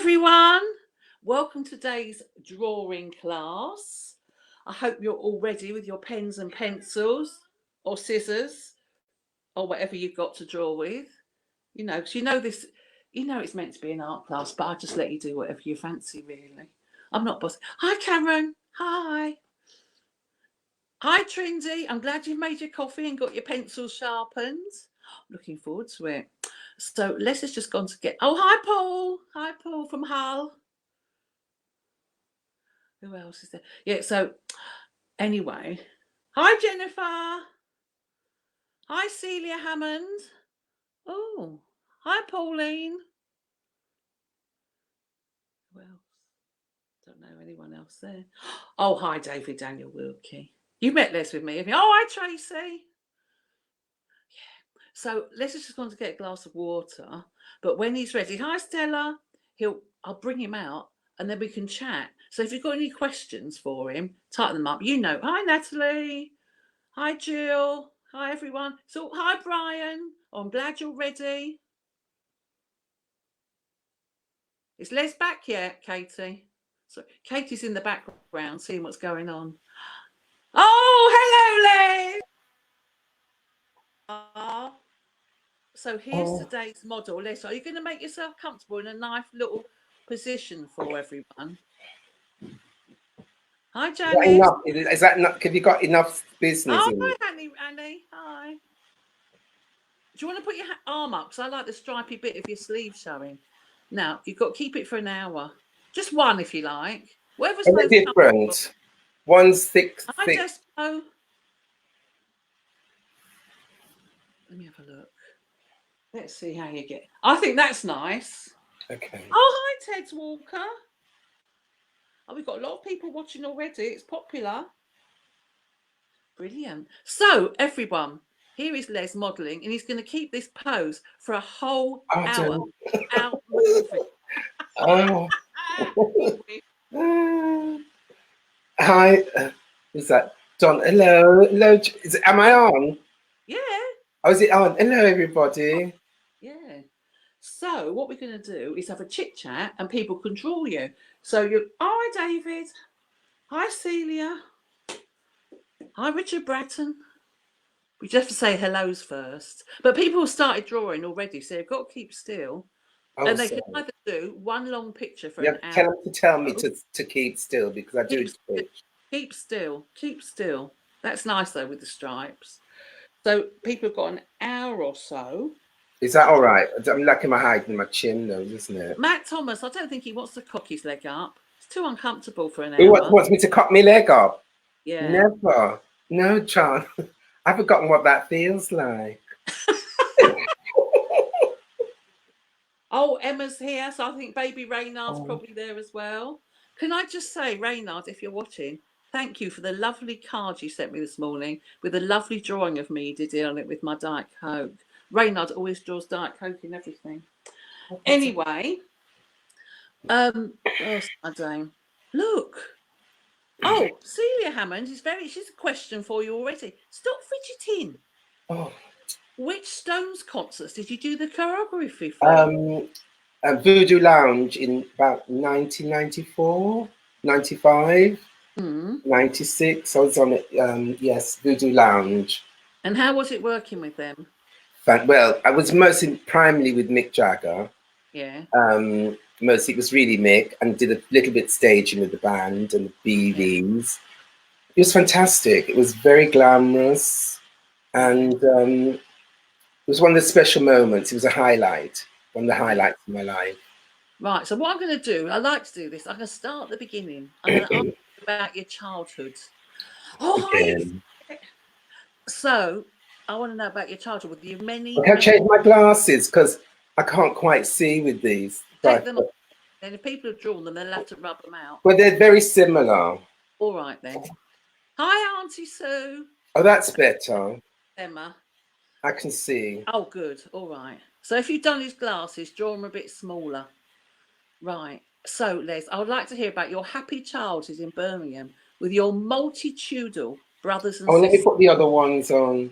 everyone. Welcome to today's drawing class. I hope you're all ready with your pens and pencils or scissors or whatever you've got to draw with. You know, because this, it's meant to be an art class, but I just let you do whatever you fancy, really. I'm not bossy. Hi, Cameron. Hi. Hi, Trindy. I'm glad you've made your coffee and got your pencils sharpened. Looking forward to it. So Les has just gone to get... Oh, hi, Paul. Hi, Paul from Hull. Who else is there? Yeah, so anyway. Hi, Jennifer. Hi, Celia Hammond. Oh, hi, Pauline. Who else? Don't know anyone else there. Oh, hi, David Daniel Wilkie. You met Les with me, haven't you? Oh, hi, Tracy. So Les has just gone to get a glass of water, but when he's ready, hi Stella, I'll bring him out and then we can chat. So if you've got any questions for him, type them up. Hi Natalie, hi Jill, hi everyone. So hi Brian, I'm glad you're ready. Is Les back yet, Katie? So Katie's in the background seeing what's going on. Oh, hello Les. So here's today's model. Les, are you going to make yourself comfortable in a nice little position for everyone? Hi, Janice. Is that enough? Have you got enough business? Oh, hi, Annie. Hi. Do you want to put your arm up? Because I like the stripy bit of your sleeve showing. Now, you've got to keep it for an hour. Just one, if you like. Whatever's most different. One's thick. Hi, Despo. Let me have a look. Let's see how you get. I think that's nice. Okay. Oh, hi, Ted Walker. Oh, we've got a lot of people watching already. It's popular. Brilliant. So, everyone, here is Les modelling, and he's going to keep this pose for a whole hour without moving. Hi. Who's that? Don. Hello. Hello. Am I on? Yeah. Oh, is it on? Hello, everybody. Yeah. So what we're going to do is have a chit chat and people can draw you. So hi, David. Hi, Celia. Hi, Richard Bratton. We just have to say hellos first. But people have started drawing already, so they've got to keep still. And they can either do one long picture for an hour. Can you tell me to keep still because I do switch. Keep still. Keep still. That's nice, though, with the stripes. So people have got an hour or so. Is that all right? I'm lacking my height and my chin, though, isn't it? Matt Thomas, I don't think he wants to cock his leg up. It's too uncomfortable for an hour. He wants me to cock my leg up? Yeah. Never. No, John. I've forgotten what that feels like. Oh, Emma's here, so I think baby Reynard's probably there as well. Can I just say, Reynard, if you're watching, thank you for the lovely card you sent me this morning with a lovely drawing of me you did on it with my Diet Coke. Reynard always draws Diet Coke in everything. Anyway, where's my dame? Look. Oh, Celia Hammond she's a question for you already. Stop fidgeting. Oh. Which Stones concerts did you do the choreography for? Voodoo Lounge in about 1994, 95, 96. I was on it. Yes, Voodoo Lounge. And how was it working with them? Well, I was primarily with Mick Jagger. Yeah. Mostly it was really Mick, and did a little bit staging with the band and the BVs. It was fantastic. It was very glamorous, and it was one of the special moments. It was a highlight, one of the highlights of my life. Right. So what I'm going to do, I like to do this. I'm going to start at the beginning. I'm going to ask you about your childhood. Oh, hi. So I want to know about your childhood. With you many. I can't change my glasses because I can't quite see with these. Take them off. And if people have drawn them, they'll have to rub them out. Well, they're very similar. All right then. Hi, Auntie Sue. Oh, that's better. Emma. I can see. Oh, good. All right. So if you've done his glasses, draw them a bit smaller. Right. So, Les, I would like to hear about your happy childhood in Birmingham with your multitudinal brothers and sisters. Let me put the other ones on.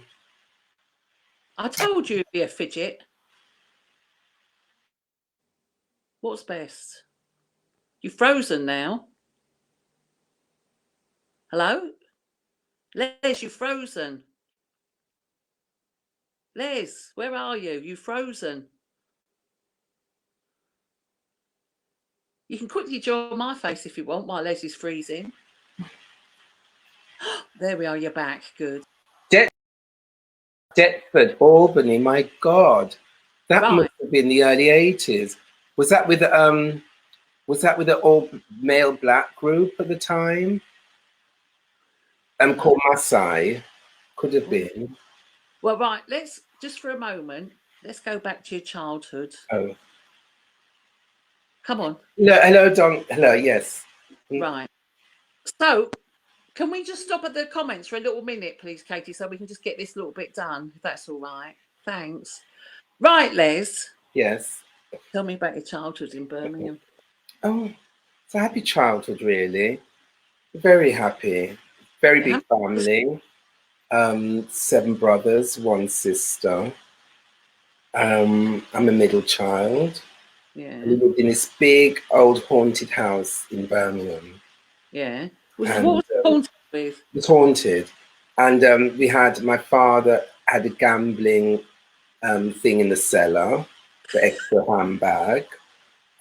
I told you it'd be a fidget. What's best? You're frozen now. Hello? Les, you're frozen. Les, where are you? You're frozen. You can quickly draw my face if you want while Les is freezing. There we are, you're back. Good. Deptford, Albany, my God. That Right. must have been the early 80s. Was that with an all male black group at the time? Called Masai. Could have been. Well, right, let's just for a moment, let's go back to your childhood. Oh. Come on. Hello, Don. Hello, yes. Right. So, can we just stop at the comments for a little minute, please, Katie, so we can just get this little bit done, if that's all right. Thanks. Right, Les. Yes. Tell me about your childhood in Birmingham. Oh, it's a happy childhood, really. Very happy. Very big family. 7 brothers, 1 sister. I'm a middle child. Yeah. We lived in this big old haunted house in Birmingham. Yeah. What was it haunted with? It was haunted. And we had, my father had a gambling thing in the cellar, the extra handbag.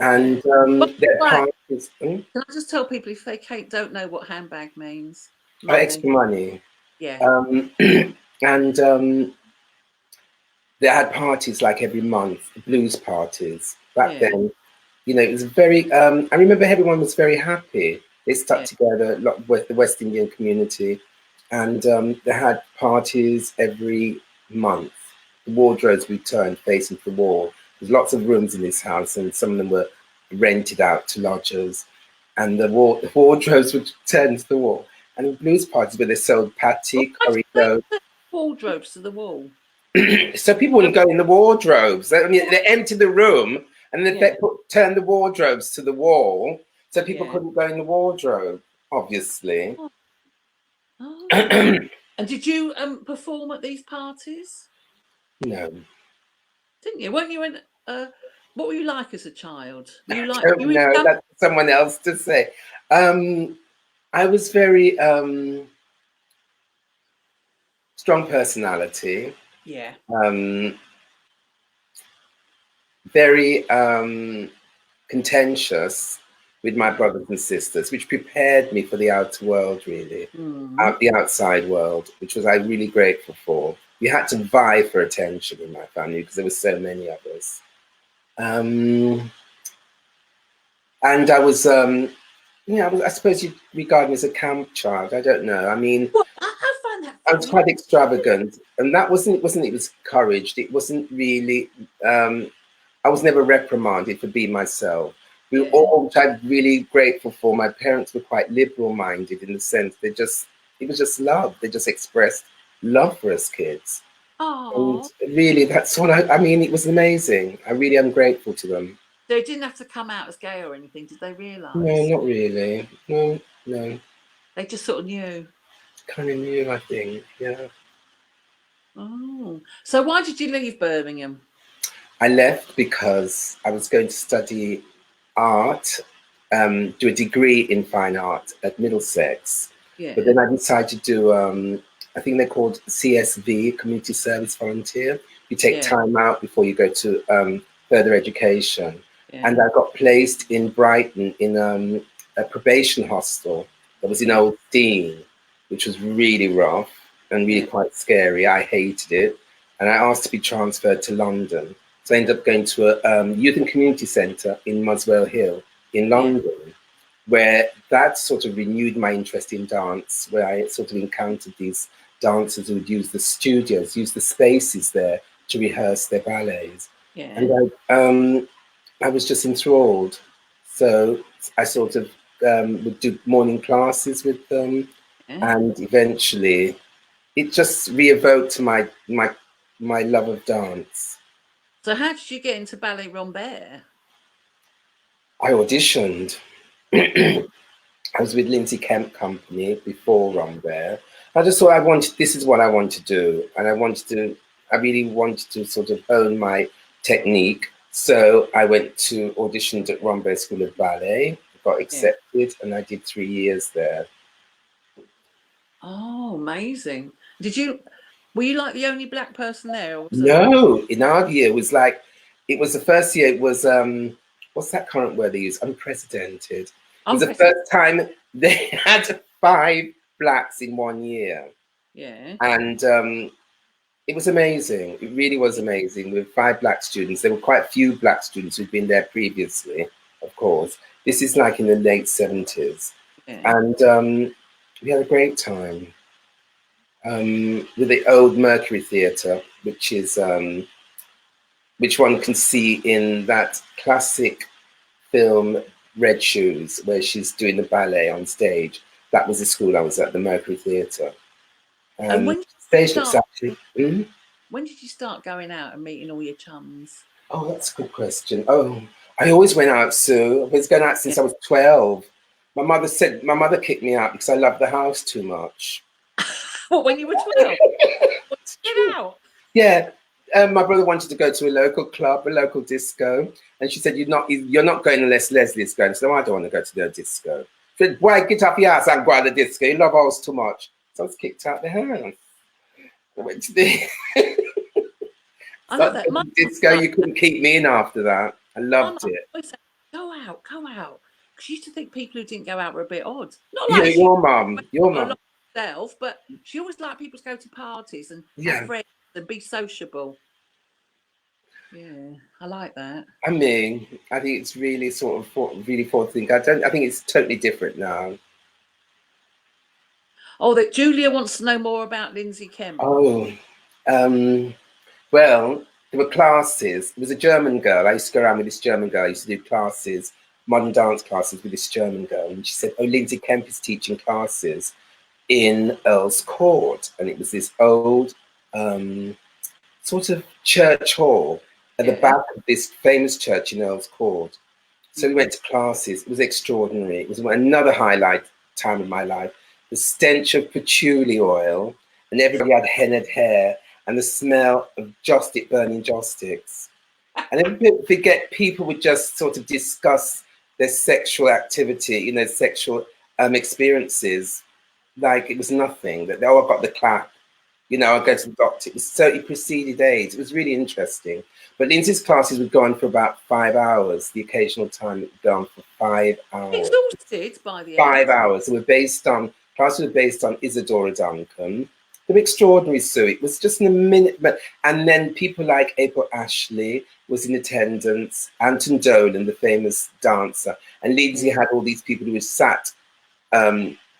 And their parties. Can I just tell people if they don't know what handbag means? Extra money. Yeah. And they had parties like every month, blues parties. Back then, you know, it was very, I remember everyone was very happy. They stuck together, a lot with the West Indian community. And they had parties every month. The wardrobes we turned facing the wall. There's lots of rooms in this house, and some of them were rented out to lodgers. And the wardrobes would turn to the wall. And the blues parties where they sold patty, curry goat. Wardrobes to the wall. So people wouldn't go in the wardrobes. I mean, they emptied the room and they turned the wardrobes to the wall, so people couldn't go in the wardrobe, obviously. Oh. And did you perform at these parties? No. Didn't you? Weren't you in? What were you like as a child? Were you like? No, that's someone else to say. I was very strong personality. Yeah. Very contentious with my brothers and sisters, which prepared me for the outer world, really, the outside world, which was I'm really grateful for. We had to vie for attention in my family because there were so many of us. And I was, I suppose you'd regard me as a camp child. I don't know. I mean, well, I find that I was quite extravagant, and that wasn't. It was encouraged. It wasn't really. I was never reprimanded for being myself. We were all, which I'm really grateful for. My parents were quite liberal-minded in the sense it was just love. They just expressed love for us kids. Oh. And really, that's what I mean. It was amazing. I really am grateful to them. They didn't have to come out as gay or anything, did they realise? No, not really. No. They just sort of knew. Kind of knew, I think. Yeah. Oh. So why did you leave Birmingham? I left because I was going to study art, do a degree in fine art at Middlesex. Yeah. But then I decided to do, I think they're called CSV, Community Service Volunteer. You take time out before you go to further education. Yeah. And I got placed in Brighton in a probation hostel that was in Old Dean, which was really rough and really quite scary. I hated it. And I asked to be transferred to London. So I ended up going to a youth and community centre in Muswell Hill in London, where that sort of renewed my interest in dance, where I sort of encountered these dancers who would use the studios, use the spaces there to rehearse their ballets. Yeah. And I was just enthralled. So I sort of would do morning classes with them. Yeah. And eventually it just re-evoked my love of dance. So how did you get into Ballet Rambert? I auditioned. I was with Lindsay Kemp Company before Rambert. I just thought this is what I want to do. And I really wanted to sort of hone my technique. So I went to auditioned at Rambert School of Ballet, got accepted, and I did 3 years there. Oh, amazing! Were you like the only black person there? Or was No, in our year it was like, it was the first year. It was what's that current word they use? Unprecedented. It was the first time they had 5 blacks in 1 year, and it was amazing. It really was amazing. With 5 black students, there were quite a few black students who'd been there previously. Of course, this is like in the late 70s, and we had a great time. With the old Mercury Theatre, which is which one can see in that classic film Red Shoes, where she's doing the ballet on stage. That was the school I was at, the Mercury Theatre. And when when did you start going out and meeting all your chums? Oh, that's a good question. Oh, I always went out, Sue. I was going out since I was 12. My mother kicked me out because I loved the house too much. What, when you were 12? Get out. Yeah. My brother wanted to go to a local club, a local disco, and she said, "You're not going unless Leslie's going." So I don't want to go to the disco. She said, "Why, get off your ass and go to the disco? You love house too much." So I was kicked out the house. I went to the I love that. disco. You couldn't keep me in after that. I loved it. Said, go out. Because she used to think people who didn't go out were a bit odd. Not like your mum. Herself, but she always liked people to go to parties and have friends and be sociable. Yeah, I like that. I mean, I think it's really sort of really forward thinking. I think it's totally different now. Oh, that Julia wants to know more about Lindsay Kemp. Oh, well, there were classes. It was a German girl. I used to go around with this German girl. I used to do classes, modern dance classes with this German girl. And she said, "Oh, Lindsay Kemp is teaching classes in Earl's Court." And it was this old sort of church hall at the back of this famous church in Earl's Court. So we went to classes. It was extraordinary. It was another highlight time of my life. The stench of patchouli oil, and everybody had hennaed hair, and the smell of burning joss sticks. And then forget, people would just sort of discuss their sexual activity, sexual experiences, like it was nothing. That I've got the clap, I go to the doctor. It preceded AIDS. It was really interesting. But Lindsay's classes would go on for about 5 hours. The occasional time it would go on for 5 hours. Exhausted by the end. 5 hours. Classes were based on Isadora Duncan. They were extraordinary, Sue. It was just in a minute. And then people like April Ashley was in attendance, Anton Dolan, the famous dancer. And Lindsay had all these people who were sat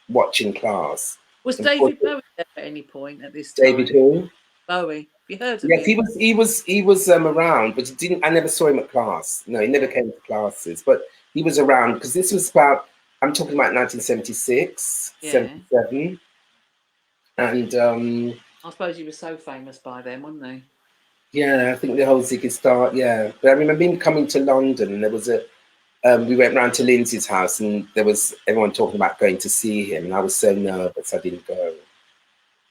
watching class. Was David Bowie there at any point at this time? David who? Bowie. Have you heard of him? Yes, he was around, but I never saw him at class. No, he never came to classes, but he was around because this was I'm talking about 1976, 77. And I suppose he was so famous by then, wasn't he? Yeah, I think the whole Ziggy Start, But I remember him coming to London, and there was we went round to Lindsay's house, and there was everyone talking about going to see him, and I was so nervous I didn't go.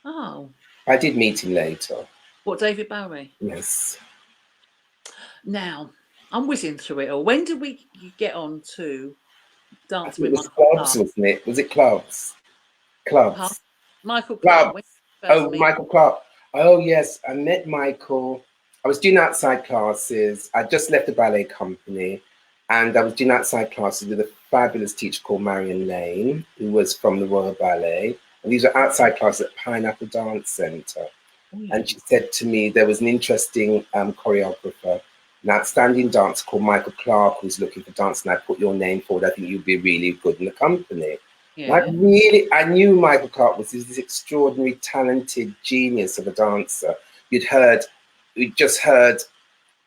Oh. I did meet him later. What, David Bowie? Yes. Now, I'm whizzing through it all. When did we get on to Dancing with Michael Clubs, wasn't it? Was it Clubs? Clubs. Michael Clark. Michael Clark. Oh, yes. I met Michael. I was doing outside classes. I just left the ballet company, and I was doing outside classes with a fabulous teacher called Marion Lane, who was from the Royal Ballet. And these were outside classes at Pineapple Dance Centre. And she said to me, there was an interesting choreographer, an outstanding dancer called Michael Clark, who's looking for dance, and I put your name forward. I think you'd be really good in the company. Yeah. I knew Michael Clark was this extraordinary, talented genius of a dancer. We'd just heard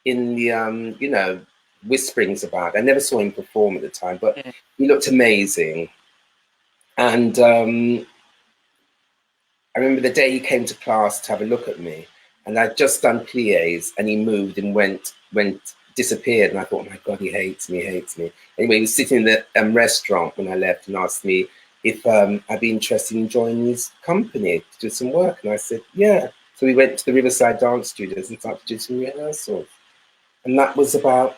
in the, whisperings about. I never saw him perform at the time, but he looked amazing. And I remember the day he came to class to have a look at me, and I'd just done pliés, and he moved and disappeared. And I thought, oh my God, he hates me. Anyway, he was sitting in the restaurant when I left and asked me if I'd be interested in joining his company to do some work. And I said, yeah. So we went to the Riverside Dance Studios and started to do some rehearsals. And that was about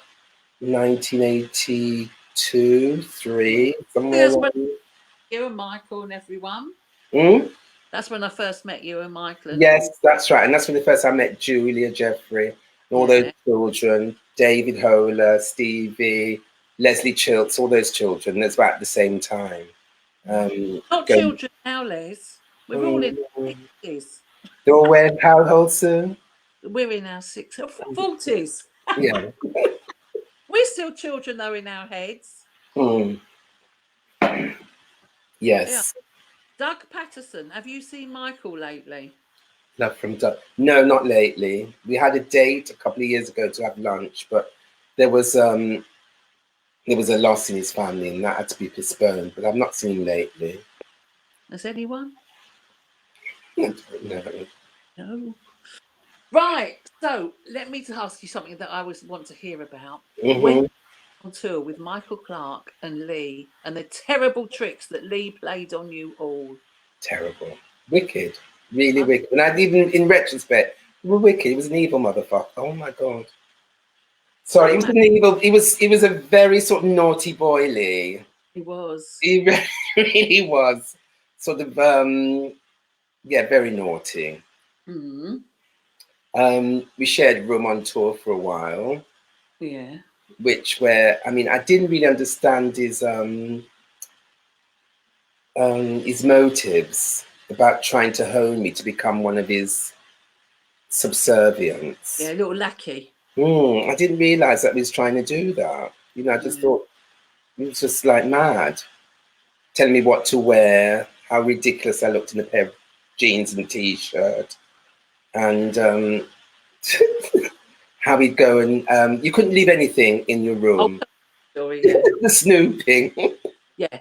1982, 2, 3, somewhere That's when around. you and Michael and everyone. Mm? That's when I first met you and Michael. And Yes, that's right. And that's when the first I met Julia, Jeffrey, and all those children, David Holer, Stevie, Leslie Chilts, all those children. That's about the same time. Not Going, children now, Liz. We're all in our 60s. they're all wearing how old soon? We're in our 40s. Yeah. We're still children, though, in our heads. Mm. Yeah. Yes. Doug Patterson. Have you seen Michael lately? Love from Doug. No, not lately. We had a date a couple of years ago to have lunch, but there was a loss in his family and that had to be postponed. But I've not seen him lately. Has anyone? No. No. Right. So let me ask you something that I always want to hear about. Mm-hmm. When on tour with Michael Clark and Lee and the terrible tricks that Lee played on you all. Terrible. Wicked. Really wicked. And I even in retrospect, we were wicked. He was an evil motherfucker. Oh my god. Sorry, he was an evil. He was a very sort of naughty boy, Lee. He was. He really was. Sort of very naughty. Mm-hmm. We shared room on tour for a while. Yeah. I didn't really understand his motives about trying to hone me to become one of his subservients. Yeah, a little lackey. I didn't realise that he was trying to do that. I just thought he was just like mad, telling me what to wear, how ridiculous I looked in a pair of jeans and a t-shirt, and how he'd go and you couldn't leave anything in your room. Story, yeah. The snooping. Yeah.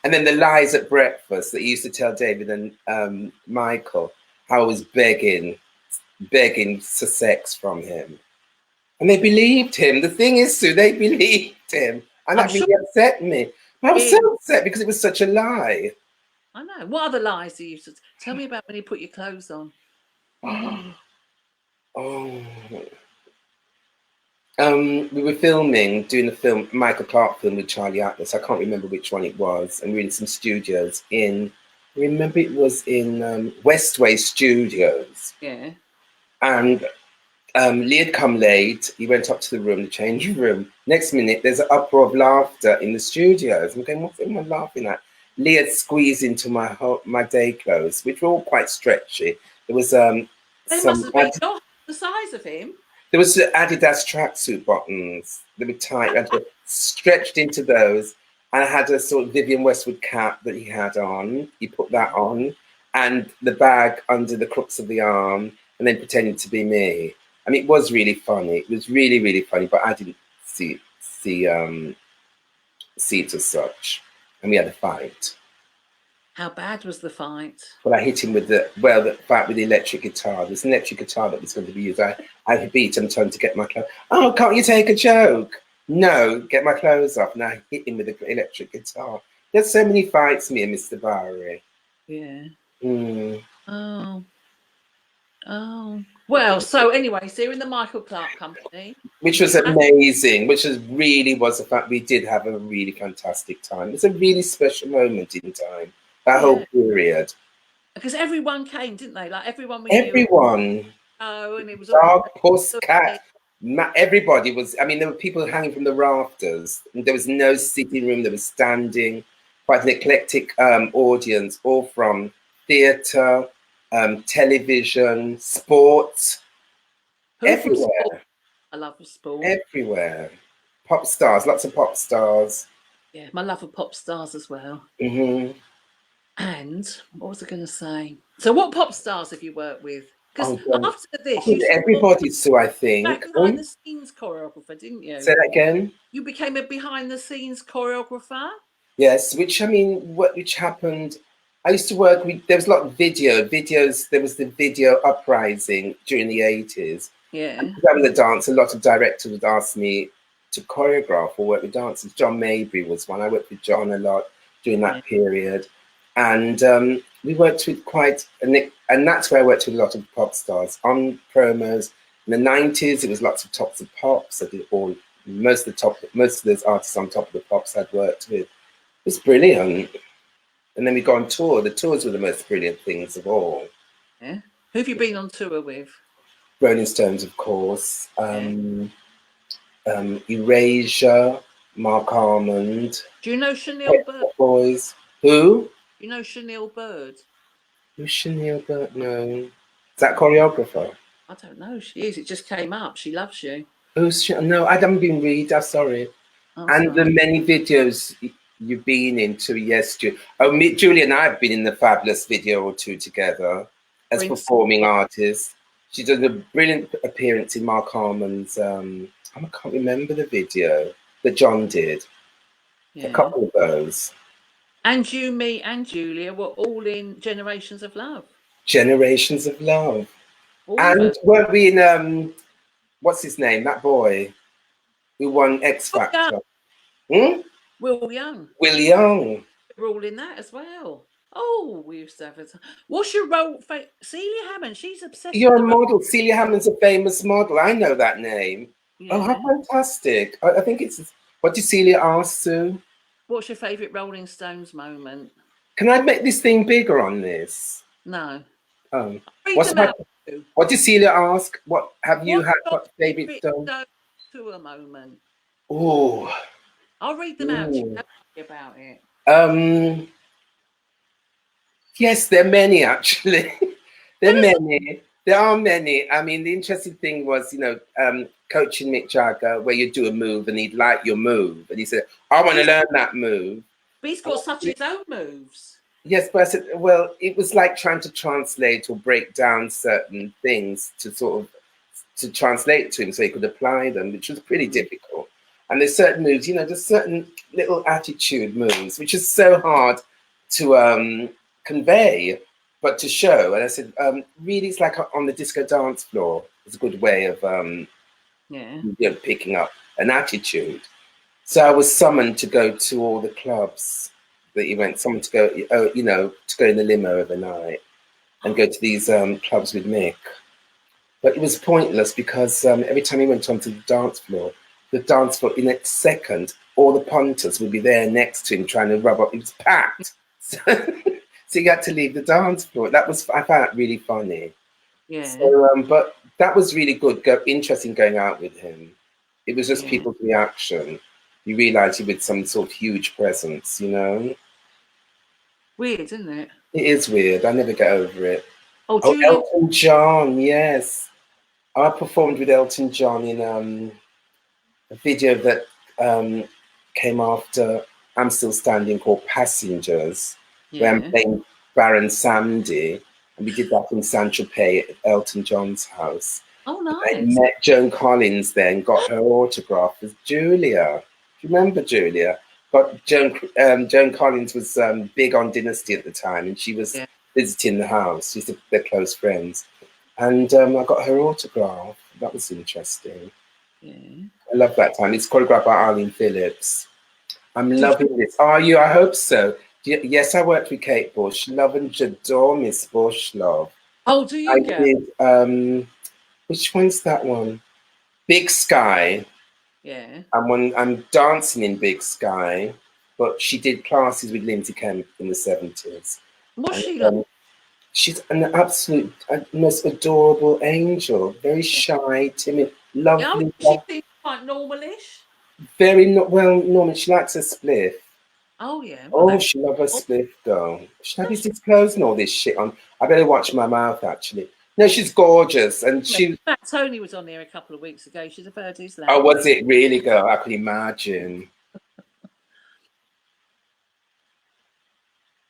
And then the lies at breakfast that he used to tell David and Michael, how I was begging for sex from him. And they believed him. The thing is, Sue, they believed him. And that really upset me. I was so upset because it was such a lie. I know. What other lies do you used to tell me about when you put your clothes on? We were doing a film, Michael Clark film with Charlie Atlas. I can't remember which one it was. And we were in some studios remember it was in Westway Studios. Yeah. And Lee had come late. He went up to the room, the changing room. Next minute, there's an uproar of laughter in the studios. I'm going, what's everyone laughing at? Lee had squeezed into my day clothes, which were all quite stretchy. There was they must have been the size of him. There was Adidas tracksuit bottoms. They were tight. I stretched into those. And I had a sort of Vivienne Westwood cap that he had on. He put that on. And the bag under the crooks of the arm. And then pretended to be me. I mean, it was really funny. It was really, really funny. But I didn't see it as such. And we had a fight. How bad was the fight? Well, I hit him with the fight with the electric guitar. There's an electric guitar that was going to be used. I beat him, trying to get my clothes. Oh, can't you take a joke? No, get my clothes off. And I hit him with the electric guitar. There's so many fights, me and Mr. Bowie. Yeah. Mm. Oh. Well, so anyway, so you're in the Michael Clark company. Which was amazing, was the fact we did have a really fantastic time. It was a really special moment in time. That whole period. Because everyone came, didn't they? Like everyone. Oh, and it was dog, puss, cat. Everybody was. I mean, there were people hanging from the rafters. There was no sitting room. There was standing. Quite an eclectic audience, all from theatre, television, sports, everywhere. Sport? I love sport. Everywhere. Pop stars, lots of pop stars. Yeah, my love of pop stars as well. Mm-hmm. And what was I going to say? So what pop stars have you worked with? Because after this, everybody, Sue, I think. Behind the scenes choreographer, didn't you? Say that again. You became a behind the scenes choreographer. Yes, which happened. I used to work with. There was a lot of videos. There was the video uprising during the 80s. Yeah. I was a dancer. A lot of directors would ask me to choreograph or work with dancers. John Mabry was one. I worked with John a lot during that period. And we worked with and that's where I worked with a lot of pop stars on promos. In the 90s, it was lots of Tops of Pops. I did all most of those artists on Top of the Pops I'd worked with. It was brilliant. And then we go on tour. The tours were the most brilliant things of all. Yeah. Who have you been on tour with? Rolling Stones, of course. Erasure, Mark Almond. Do you know Chanel Bird? Boys. Who? You know Chanel Bird? Who's Chanel Bird? No. Is that choreographer? I don't know. She is. It just came up. She loves you. Who's she? No, I haven't been read. I'm sorry. Oh, and sorry. the many videos you've been into, yes, Julie and I have been in the fabulous video or two together as performing artists. She did a brilliant appearance in Mark Harmon's, I can't remember the video that John did. Yeah. A couple of those. And you, me, and Julia were all in Generations of Love. Generations of Love. All and weren't we in, what's his name, that boy who won X Factor? Will Young. Will Young. We're all in that as well. Oh, we used to have it. What's your role? Celia Hammond. She's obsessed. You're a model. Celia Hammond's a famous model. I know that name. Yeah. Oh, how fantastic. I think it's... What did Celia ask, Sue? What's your favourite Rolling Stones moment? Can I make this thing bigger on this? No. Oh. What did Celia ask? What have you had for favourite Stones tour moment? Oh. I'll read them out to you about it. Yes, there are many actually. There are many. I mean, the interesting thing was, coaching Mick Jagger, where you do a move and he'd like your move, and he said, "I want to learn that move." But he's got such his own moves. Yes, but I said, well, it was like trying to translate or break down certain things to translate to him so he could apply them, which was pretty difficult. And there's certain moves, there's certain little attitude moves, which is so hard to convey, but to show. And I said, really, it's like on the disco dance floor. It's a good way of picking up an attitude. So I was summoned to go to all the clubs that he went, someone to go, to go in the limo overnight and go to these clubs with Mick. But it was pointless because every time he went onto the dance floor, in a second, all the punters would be there next to him trying to rub up. It was packed. So he had to leave the dance floor. I found that really funny. Yeah. So, but that was really good, interesting going out with him. It was just people's reaction. You realise he with some sort of huge presence, Weird, isn't it? It is weird. I never get over it. Oh, Elton John, yes. I performed with Elton John in a video that came after I'm Still Standing called Passengers, where I'm playing Baron Samedi, and we did that in Saint-Tropez at Elton John's house. Oh, nice. I met Joan Collins there and got her autograph with Julia. Do you remember Julia? But Joan Collins was big on Dynasty at the time, and she was visiting the house. They're close friends. And I got her autograph. That was interesting. Yeah. I love that time. It's choreographed by Arlene Phillips. I'm loving this. Are you? I hope so. Yes, I worked with Kate Bush. Love and adore Miss Bush, love. Oh, do you? I did, which one's that one? Big Sky. Yeah. And when I'm dancing in Big Sky, but she did classes with Lindsay Kemp in the 70s. What's she like? She's an absolute, most adorable angel. Very shy, timid, lovely. She seems quite normalish. Very normal. She likes a spliff. Oh, yeah. Well, she loves a spliff, girl. Should I be disclosing all this shit on? I better watch my mouth, actually. No, she's gorgeous. And she... Tony was on there a couple of weeks ago. She's a heard his language. Oh, was it really, girl? I can imagine.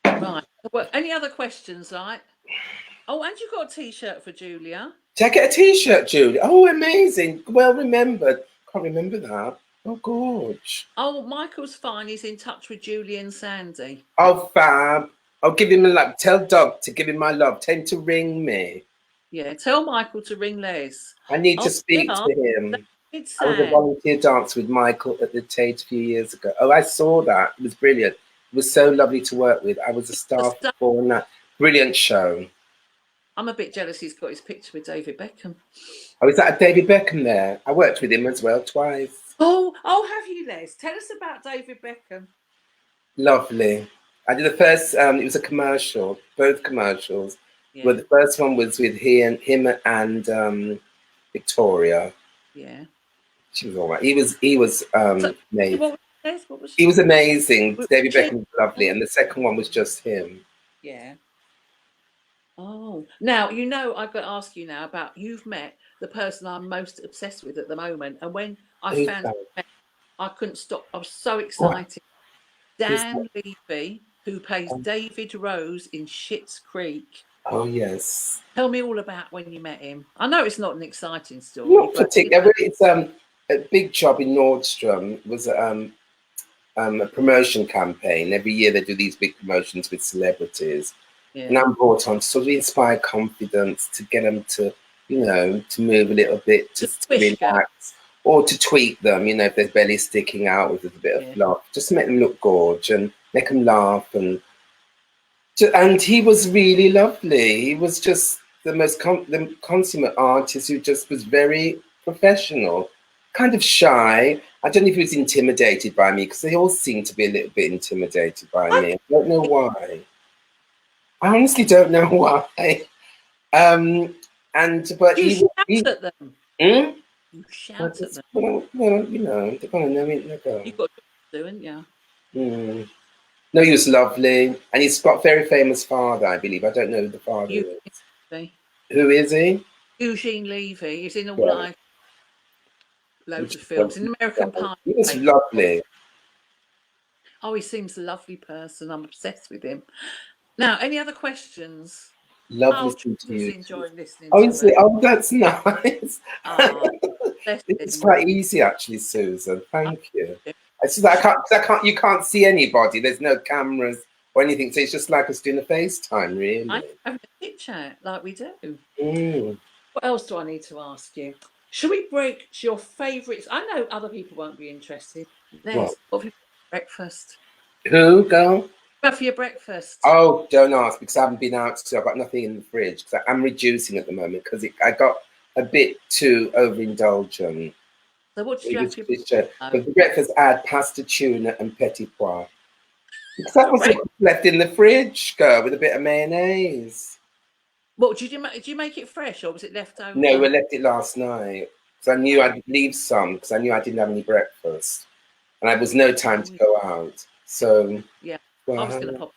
Right. Well, any other questions, like? Oh, and you got a T-shirt for Julia. Did I get a T-shirt, Julia? Oh, amazing. Well remembered. Can't remember that. Oh, gorge. Oh, Michael's fine. He's in touch with Julie and Sandy. Oh, fab. I'll give him a love. Tell Doug to give him my love. Tell him to ring me. Yeah, tell Michael to ring Les. I need to speak to him. I was a volunteer dancer with Michael at the Tate a few years ago. Oh, I saw that. It was brilliant. It was so lovely to work with. I was a staff before that. Brilliant show. I'm a bit jealous he's got his picture with David Beckham. Oh, is that a David Beckham there? I worked with him as well twice. Oh, have you, Les? Tell us about David Beckham. Lovely. I did the first. It was a commercial. Both commercials. Yeah. Well, the first one was with him and Victoria. Yeah. She was all right. He was So, amazing. what was He was amazing. David Chit? Beckham was lovely, and the second one was just him. Yeah. Oh, now you know I've got to ask you now about you've met the person I'm most obsessed with at the moment, and when I Who's found that? I couldn't stop. I was so What? excited. Who's that? Dan Levy, who plays David Rose in Schitt's Creek. Oh yes. Tell me all about when you met him. I know it's not an exciting story, Not but particularly. It's a big job in Nordstrom. It was a promotion campaign. Every year they do these big promotions with celebrities, and yeah, I'm brought on to sort of inspire confidence, to get them to, to move a little bit, the just to Swish girl. relax, or to tweak them. If their belly sticking out, or there's a bit of Yeah. fluff, just to make them look gorge and make them laugh. And he was really lovely. He was just the most the consummate artist who just was very professional, kind of shy. I don't know if he was intimidated by me, because they all seem to be a little bit intimidated by I, me. I don't know why. I honestly don't know why. But you shout he at them. hmm? You shout at them. Well, they're gonna know it. They go. You've got to do, haven't you? Mm. No, he was lovely, and he's got a very famous father, I believe. I don't know who the father Eugene is. Levy. Who is he? Eugene Levy. He's in all Yeah. like loads of films. In American Pie. He was lovely. Oh, he seems a lovely person. I'm obsessed with him. Now, any other questions? Lovely Oh, speaking to Tracy's you. enjoying listening Oh, to is it? me. Oh, that's nice. Ah, bless It's him. quite easy, actually, Susan. I Thank you. love It's just that I can't. You can't see anybody. There's no cameras or anything, so it's just like us doing a FaceTime, I really. having a chit chat like we do. Mm. What else do I need to ask you? Should we break your favourites? I know other people won't be interested. What? Les, what have you got for breakfast? Who, girl? What for your breakfast? Oh, don't ask, because I haven't been out, so I've got nothing in the fridge. Because I'm reducing at the moment, because I got a bit too overindulgent. So what did you It have was for your but the breakfast I had pasta, tuna, and petit pois. Because that was breakfast? left in the fridge, girl, with a bit of mayonnaise. What did you make it fresh or was it left No, we over? left it last night. So I knew Oh, I'd leave some, because I knew I didn't have any breakfast. And there was no time to oh, go out. So, yeah. I was well, going to pop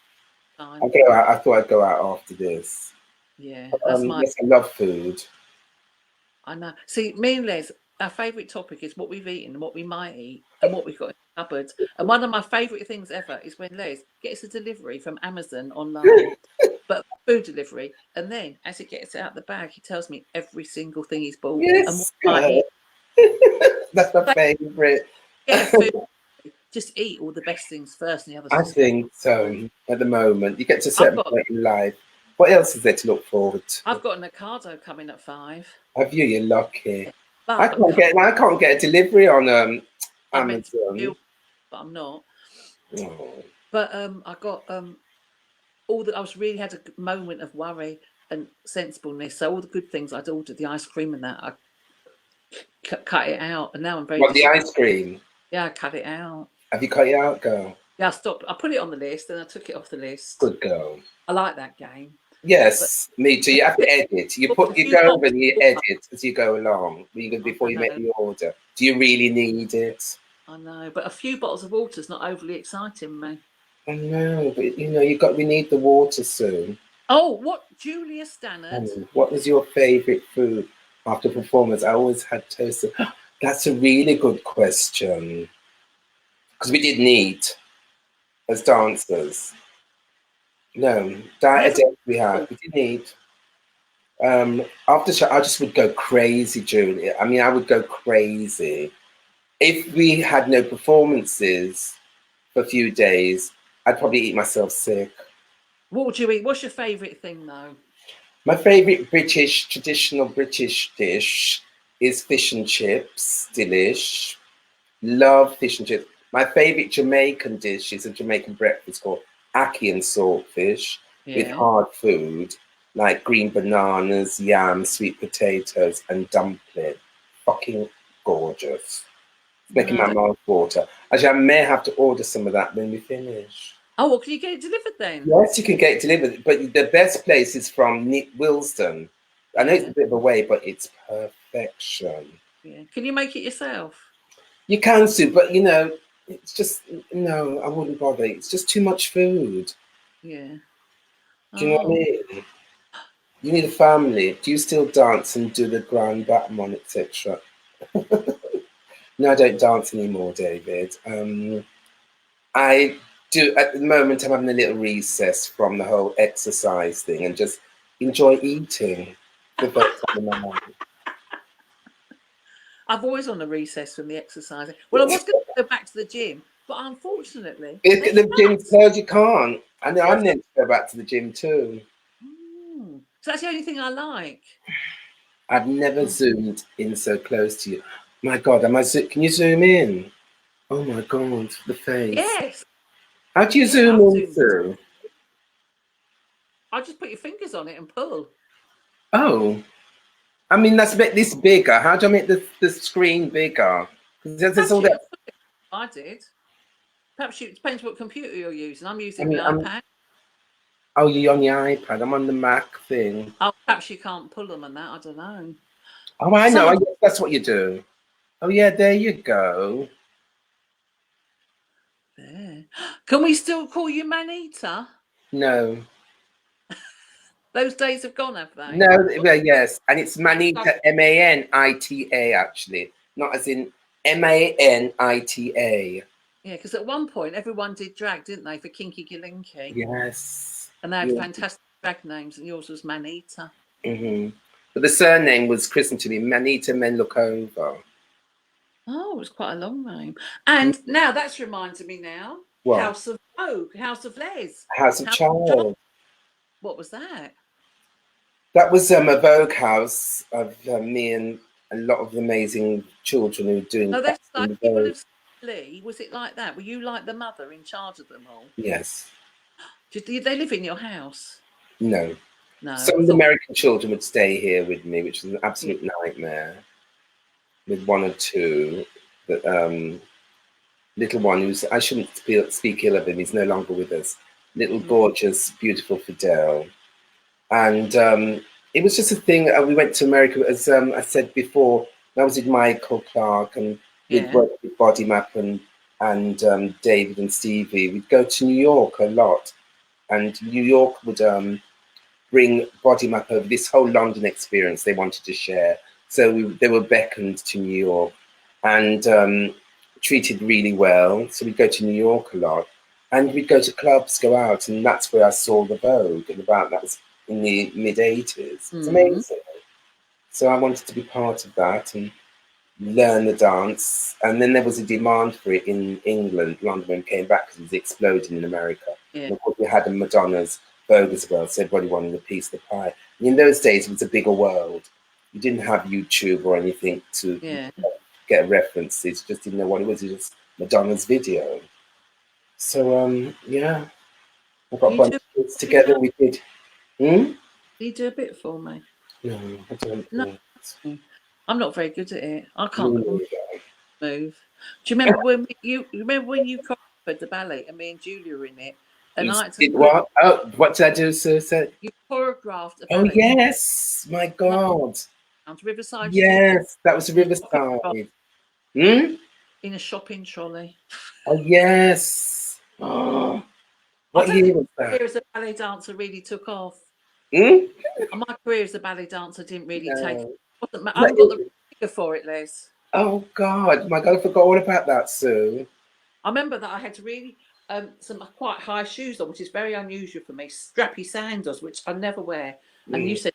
time. I'll go out. I thought I'd go out after this. Yeah, that's my. Yes, I love food. I know. See, me and Les, our favourite topic is what we've eaten and what we might eat and what we've got in the cupboard. And one of my favourite things ever is when Les gets a delivery from Amazon online, but food delivery, and then as it gets out the bag, he tells me every single thing he's bought and what Yes, I might girl. eat. That's my Like, favourite. get a food, just eat all the best things first, and the others I just wander think off. so. At the moment, you get to a I've certain got point in life. What else is there to look forward to? I've got an Ocado coming at 5. Have you? You're lucky. Yeah. But I can't get a delivery on I'm meant to be, Amazon. but I'm not. Oh. But I got all the I was really had a moment of worry and sensibleness. So all the good things I'd ordered, the ice cream and that, I cut it out, and now I'm very What, the disappointed. ice cream? Yeah, I cut it out. Have you cut it out, girl? Yeah, I stopped. I put it on the list, and I took it off the list. Good girl. I like that game, but Yes, me too. You have to edit. a You few go over boxes. and you edit as you go along before I you make know, the order. Do you really need it? I know, but a few bottles of water's not overly exciting me. I know, but we need the water soon. Oh, what Julia Stannard? What was your favourite food after performance? I always had toast. That's a really good question, because we didn't eat as dancers. No, diet Yes, we had. We didn't eat. After show, I just would go crazy, Julia. I mean, I would go crazy. If we had no performances for a few days, I'd probably eat myself sick. what would you eat? What's your favourite thing though? My favourite traditional British dish is fish and chips. Delish. Love fish and chips. My favourite Jamaican dish is a Jamaican breakfast called ackee and saltfish with Yeah. hard food like green bananas, yam, sweet potatoes, and dumpling. Fucking gorgeous. It's making my mouth water. Actually, I may have to order some of that when we finish. Oh, well, can you get it delivered then? Yes, you can get it delivered, but the best place is from Wilsden. I know it's a bit of a way, but it's perfection. Yeah. Can you make it yourself? You can, Sue, but you know, it's just no. I wouldn't bother. It's just too much food. Yeah. Do you know what I mean? You need a family. Do you still dance and do the grand batman, etc.? No, I don't dance anymore, David. I do at the moment. I'm having a little recess from the whole exercise thing and just enjoy eating for the first time in my life. I've always on a recess from the exercising. Well, I was going to go back to the gym, but unfortunately, The gym's closed. You can't. I know. I'm meant to go back to the gym too. So that's the only thing I like. I've never zoomed in so close to you. My God, can you zoom in? Oh my God, the face. Yes. How do you zoom in through? I just put your fingers on it and pull. Oh, I mean, let's make this bigger. How do I make the screen bigger? There's all that. I did. Perhaps it depends what computer you're using. I'm using the iPad. Oh, you're on the iPad. I'm on the Mac thing. Oh, perhaps you can't pull them and that. I don't know. Oh, I know. I guess that's what you do. Oh, yeah, there you go. There. Can we still call you Manita? No. Those days have gone, have they? No, well, yes. And it's Manita, M-A-N-I-T-A, actually. Not as in M-A-N-I-T-A. Yeah, because at one point everyone did drag, didn't they, for Kinky Gilinky? Yes. And they had fantastic drag names, and yours was Manita. But the surname was christened to me Manita Men Look Over. Oh, it was quite a long name. And now that's reminded me now. What? House of Vogue, House of Les. House of Child. What was that? That was a Vogue house of me and a lot of amazing children who were doing. No, that's like people of Lee. Was it like that? Were you like the mother in charge of them all? Yes. Did they live in your house? No. No. Some of the American children would stay here with me, which was an absolute nightmare. With one or two, that little one who's, I shouldn't speak ill of him, he's no longer with us. Little gorgeous, beautiful Fidel. And it was just a thing. We went to America, as I said before. I was with Michael Clark, and we'd work with Body Map and David and Stevie. We'd go to New York a lot, and New York would bring Body Map over this whole London experience they wanted to share. So they were beckoned to New York and treated really well. So we'd go to New York a lot, and we'd go to clubs, go out, and that's where I saw the Vogue. And that was in the mid-80s. It's amazing. So I wanted to be part of that and learn the dance. And then there was a demand for it in England, London, when it came back, because it was exploding in America. And of course, we had Madonna's Vogue as well, so everybody wanted a piece of the pie. And in those days, it was a bigger world. You didn't have YouTube or anything to get references. You just didn't know what it was. It was just Madonna's video. So, yeah. I got a bunch of kids together. We did. Can you do a bit for me? No, I don't. No, I'm not very good at it. I can't move. Do you remember when you choreographed the ballet and me and Julia were in it? And I had to what? Oh, what did I do, Sir? You choreographed a ballet. Oh yes, my God. Riverside. Yes, that was Riverside. In a shopping trolley. Oh yes. Oh. What year was that? My career as a ballet dancer really took off. My career as a ballet dancer didn't really take off. I've got the figure for it, Les. Oh God, my God, I forgot all about that, Sue. I remember that I had to really some quite high shoes on, which is very unusual for me, strappy sandals, which I never wear. And you said,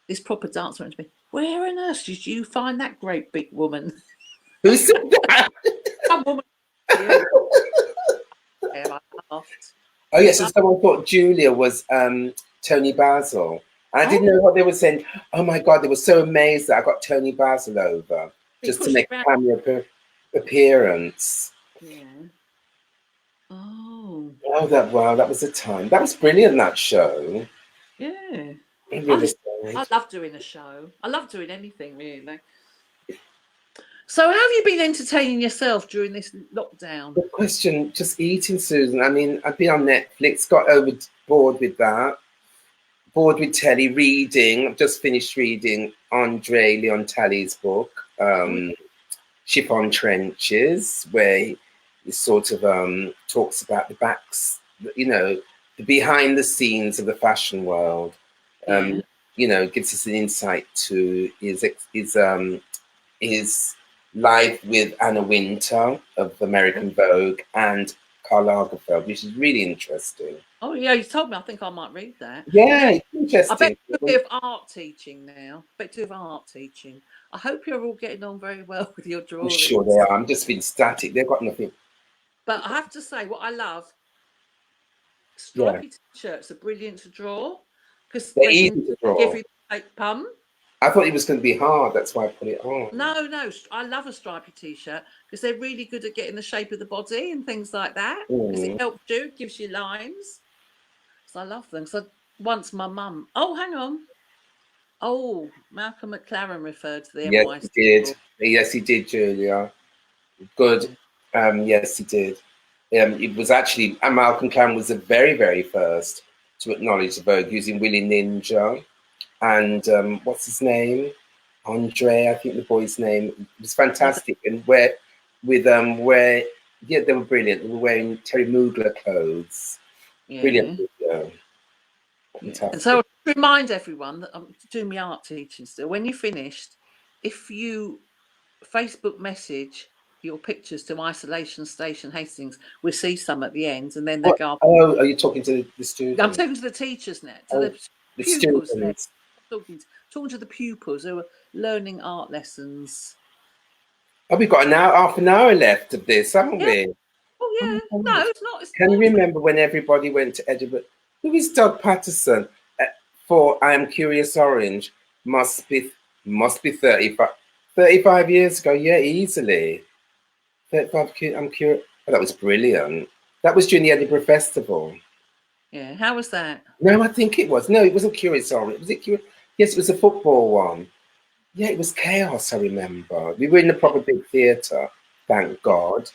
this proper dancer went to me, where on earth did you find that great big woman? Who said that? Some woman. I laughed. Oh yes, so someone thought Julia was Tony Basil. And I didn't know what they were saying. Oh my God, they were so amazed that I got Tony Basil over just to make a cameo appearance. Yeah. Oh. Oh, that was a time. That was brilliant, that show. Yeah. I love doing a show. I love doing anything, really. So how have you been entertaining yourself during this lockdown? Good question. Just eating, Susan. I mean, I've been on Netflix, got bored with that. Bored with telly, reading. I've just finished reading Andre Leon Talley's book, Chiffon Trenches, where he sort of talks about the behind the scenes of the fashion world. Yeah. Gives us an insight to his life with Anna Wintour of American Vogue and Karl Lagerfeld, which is really interesting. Oh yeah, you told me. I think I might read that. Yeah, Now, it's interesting. I bet you do a bit of art teaching now. I bet you do art teaching. I hope you're all getting on very well with your I'm drawings. sure they are. I'm just being static. They've got nothing. But I have to say, what I love, stripy t-shirts are brilliant to draw because They're they easy can to draw. give you the fake pum. I thought it was going to be hard. That's why I put it on. No, I love a stripy t-shirt because they're really good at getting the shape of the body and things like that. Because it helps you, gives you lines. So I love them. So once my mum, hang on. Oh, Malcolm McLaren referred to the Yes, NYC. he did. Yes, he did, Julia. Good. Yes, he did. It was actually, Malcolm McLaren was the very, very first to acknowledge the Vogue using Willie Ninja and what's his name? Andre, I think the boy's name. It was fantastic. And they were brilliant. They were wearing Terry Mugler clothes. Yeah. Brilliant. Yeah. And so I remind everyone that I'm doing my art teaching still. When you're finished, if you Facebook message your pictures to Isolation Station Hastings, we'll see some at the end, and then they go. Oh, are you talking to the students? I'm talking to the teachers now, to the pupils. Students. Talking to the pupils who are learning art lessons. Oh, we've got half an hour left of this, haven't we? Oh yeah. No, it's not. Can you remember when everybody went to Edinburgh? Who is Doug Patterson for I Am Curious Orange? Must be 35 years ago. Yeah, easily. 35. I'm curious. Oh, that was brilliant. That was during the Edinburgh Festival. Yeah. How was that? No, I think it was. No, it wasn't Curious Orange. Was it Curious? Yes, it was a football one. Yeah, it was chaos. I remember. We were in the proper big theatre. Thank God.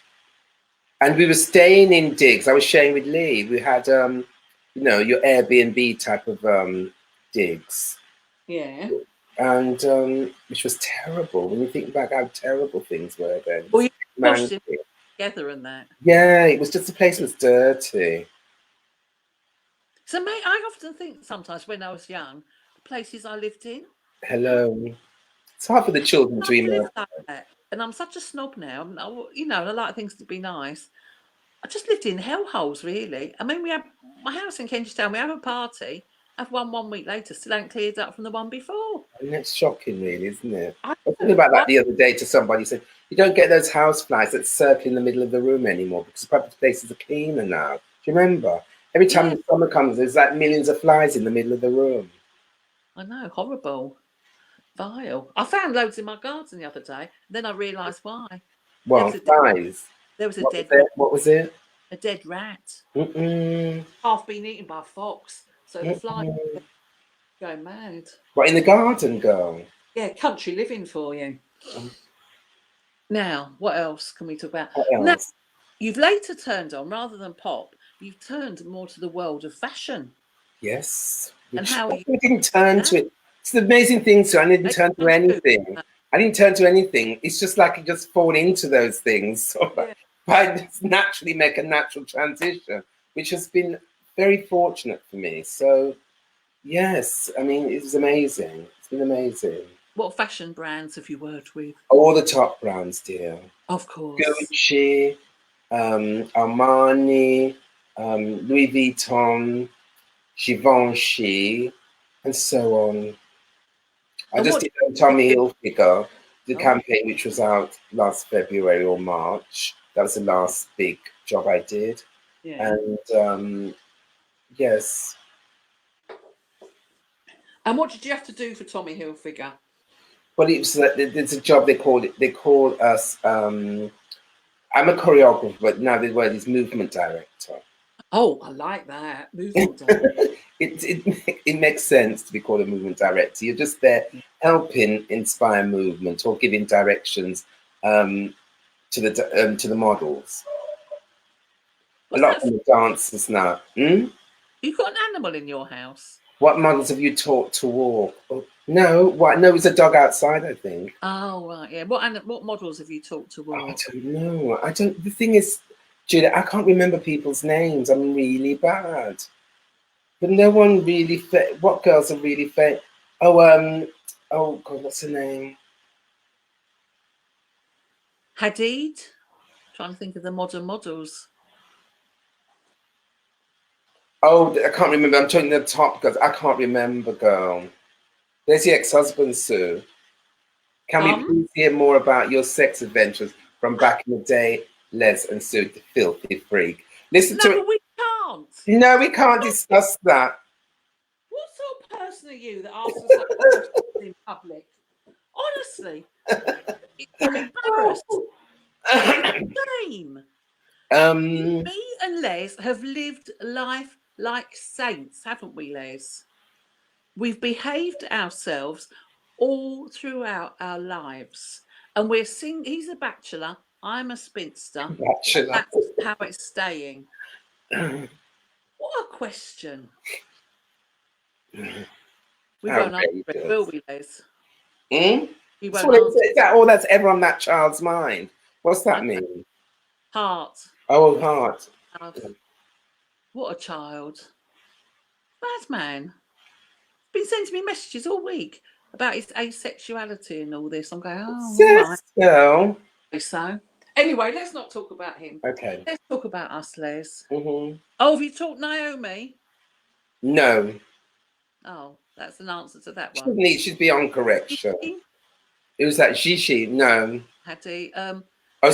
And we were staying in digs. I was sharing with Lee. We had, your Airbnb type of digs. Yeah. And which was terrible when you think back how terrible things were then. Well, you washed it together and that. Yeah, it was just the place was dirty. So, mate, I often think sometimes when I was young, the places I lived in. Hello. It's hard for the children to imagine. Like that. And I'm such a snob now. And I like things to be nice. I just lived in hellholes, really. I mean, we had my house in Kentish Town. We have a party, have one week later, still ain't cleared up from the one before. And it's shocking, really, isn't it? I was thinking about that the other day to somebody. Said you don't get those house flies that circle in the middle of the room anymore because the places are cleaner now. Do you remember? Every time the summer comes, there's like millions of flies in the middle of the room. I know, horrible. Vile. I found loads in my garden the other day. Then I realised why. Well, flies. There was a dead rat. What was it? A dead rat. Half been eaten by a fox. So the flies go mad. What, in the garden, girl? Yeah, country living for you. Now, what else can we talk about? What else? Now, you've later turned on, rather than pop, you've turned more to the world of fashion. Yes. And how I didn't turn to it. It's the amazing thing, so I didn't turn to anything. I didn't turn to anything. It's just like you just fall into those things. So I just naturally make a natural transition, which has been very fortunate for me. So, yes, I mean, it was amazing. It's been amazing. What fashion brands have you worked with? All the top brands, dear. Of course. Gucci, Armani, Louis Vuitton, Givenchy, and so on. I just did Tommy Hilfiger, the campaign which was out last February or March. That was the last big job I did. Yeah. And yes. And what did you have to do for Tommy Hilfiger? Well, it was there's a job they call us. I'm a choreographer, but now the word is movement director. Oh, I like that. Movement director. It makes sense to be called a movement director. You're just there helping inspire movement or giving directions to the models. What's A lot that? of them are dancers now. You've got an animal in your house. What models have you taught to walk? Oh, no, what? No, it's a dog outside, I think. Oh right, yeah. What models have you taught to I walk? don't know. I don't. The thing is, Julia, I can't remember people's names. I'm really bad. But no one really. What girls are really famous? Oh God, what's her name? Hadid. Trying to think of the modern models. Oh, I can't remember. I'm talking the top girls. I can't remember, girl. There's your ex-husband, Sue. Can we please hear more about your sex adventures from back in the day, Les and Sue, the filthy freak? Listen No, to but it. we can't. No, we can't discuss that. What sort of person are you that asks us that question in public? Honestly, I'm embarrassed. It's a shame. um, Me and Les have lived life like saints, haven't we, Les? We've behaved ourselves all throughout our lives. And he's a bachelor, I'm a spinster. Bachelor. That's how it's staying. What a question. We won't answer it, will Outrageous. we, Les? Hmm? We That's won't answer. is that all that's ever on that child's mind? What's that Okay. mean? Heart. Oh, heart. Love. What a child. Bad man. Been sending me messages all week about his asexuality and all this. I'm going, oh, all right. Sis, girl. So, anyway, let's not talk about him. Okay. Let's talk about us, Les. Mm-hmm. Oh, have you taught Naomi? No. Oh, that's an answer to that one. She's beyond correction. Gigi? It was that Gigi. No. Hattie. Oh,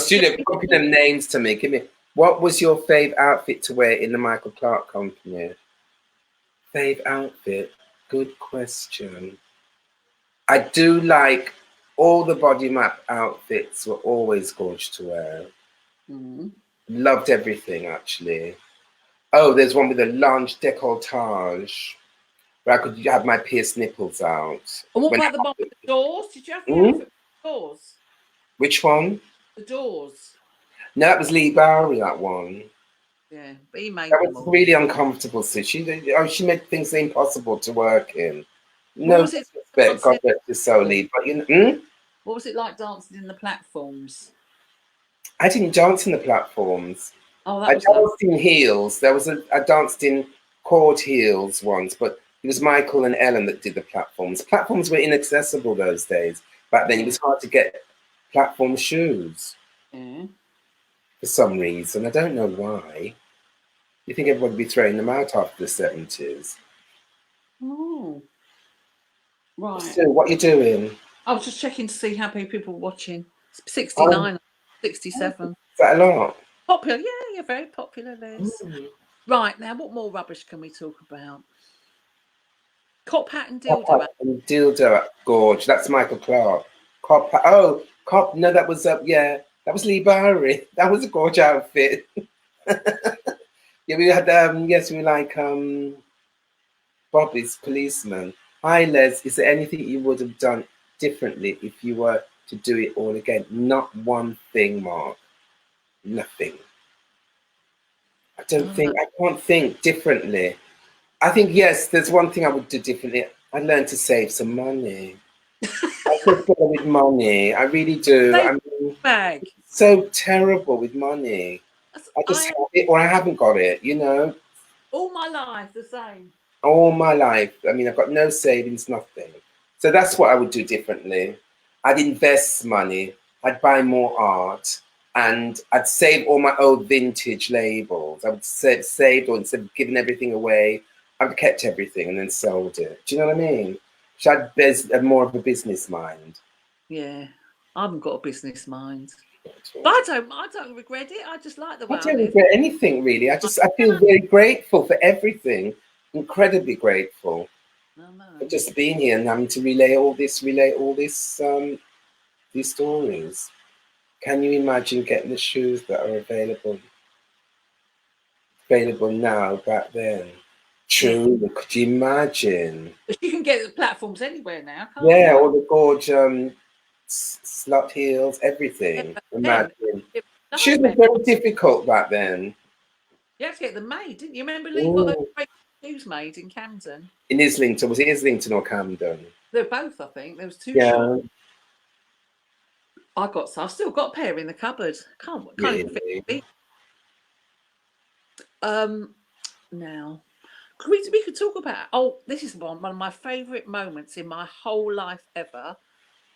Julia, copy them names to me. Give me. What was your fave outfit to wear in the Michael Clark company? Fave outfit? Good question. I do like all the body map outfits were always gorgeous to wear. Mm. Loved everything actually. Oh, there's one with a large décolletage where I could have my pierced nipples out. And what When about the one with the doors? Did you have the Hmm? outfit with the doors? Which one? The doors. No, that was Lee Bowery, that one. Yeah, but he made That them was all. really uncomfortable. So she made things impossible to work in. What No was it disrespect, dancing God in bless your the soul, Lee. platforms? But you know, What was it like dancing in the platforms? I didn't dance in the platforms. Oh, I that was lovely. danced in heels. I danced in cord heels once, but it was Michael and Ellen that did the platforms. Platforms were inaccessible those days. Back then, it Yeah. was hard to get platform shoes Yeah. for some reason. I don't know why. You think everybody would be throwing them out after the 70s? Oh, right. So, what you doing? I was just checking to see how many people were watching. Oh, 69, is 67. that a lot? Popular. Yeah, you're very popular, Liz. Mm. Right, now what more rubbish can we talk about? Cop hat and Cop dildo. hat and dildo, gorge. That's Michael Clark. Cop hat. Oh, cop. No, that was yeah. That was Lee Bowery. That was a gorge outfit. Yeah, we had yes, we were like Bobby's policeman. Hi Les, is there anything you would have done differently if you were to do it all again? Not one thing, Mark. Nothing. I don't think I can't think differently. I think yes, there's one thing I would do differently. I learned to save some money. I could go with money. I really do. Save I mean, bag. so terrible with money. I just I have it or I haven't got it, you know. all my life the same. All my life. I mean, I've got no savings, nothing. So that's what I would do differently. I'd invest money, I'd buy more art, and I'd save all my old vintage labels. I would saved, or instead of giving everything away, I'd kept everything and then sold it. Do you know what I mean? So I'd more of a business mind. Yeah, I haven't got a business mind. But I don't regret it. I just like the way I I don't live. regret anything really. I feel very grateful for everything. Incredibly grateful. No, For no. just being here and having to relay all this, these stories. Can you imagine getting the shoes that are available now back then? True, but could you imagine? But you can get the platforms anywhere now, can't Yeah, you? all the gorge. slut heels, everything. Yeah, Imagine. it, Shoes were nightmare. very difficult back then. You had to get them made, didn't you? Remember Lee got those Mm. great shoes made in Camden? In Islington, was it Islington or Camden? They're both, I think. There was two shops. Yeah, I've still got a pair in the cupboard. Can't even fit really. my feet. Now we could talk about. Oh, this is one of my favourite moments in my whole life ever.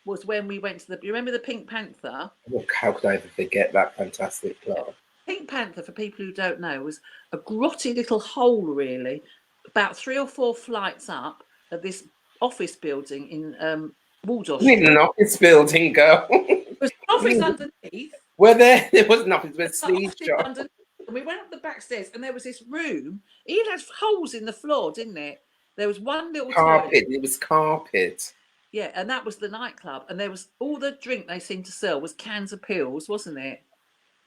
Was when we went to you remember the Pink Panther? Oh, how could I ever forget that fantastic club? Pink Panther, for people who don't know, was a grotty little hole, really, about 3 or 4 flights up of this office building in Waldorf We in Street. an office building, girl. There was an office underneath. Were there was nothing but sleeve shop. Underneath. And we went up the back stairs, and there was this room. It had holes in the floor, didn't it? There was one little Carpet. toilet. It was carpet. Yeah, and that was the nightclub. And there was all the drink they seemed to sell was cans of pills, wasn't it?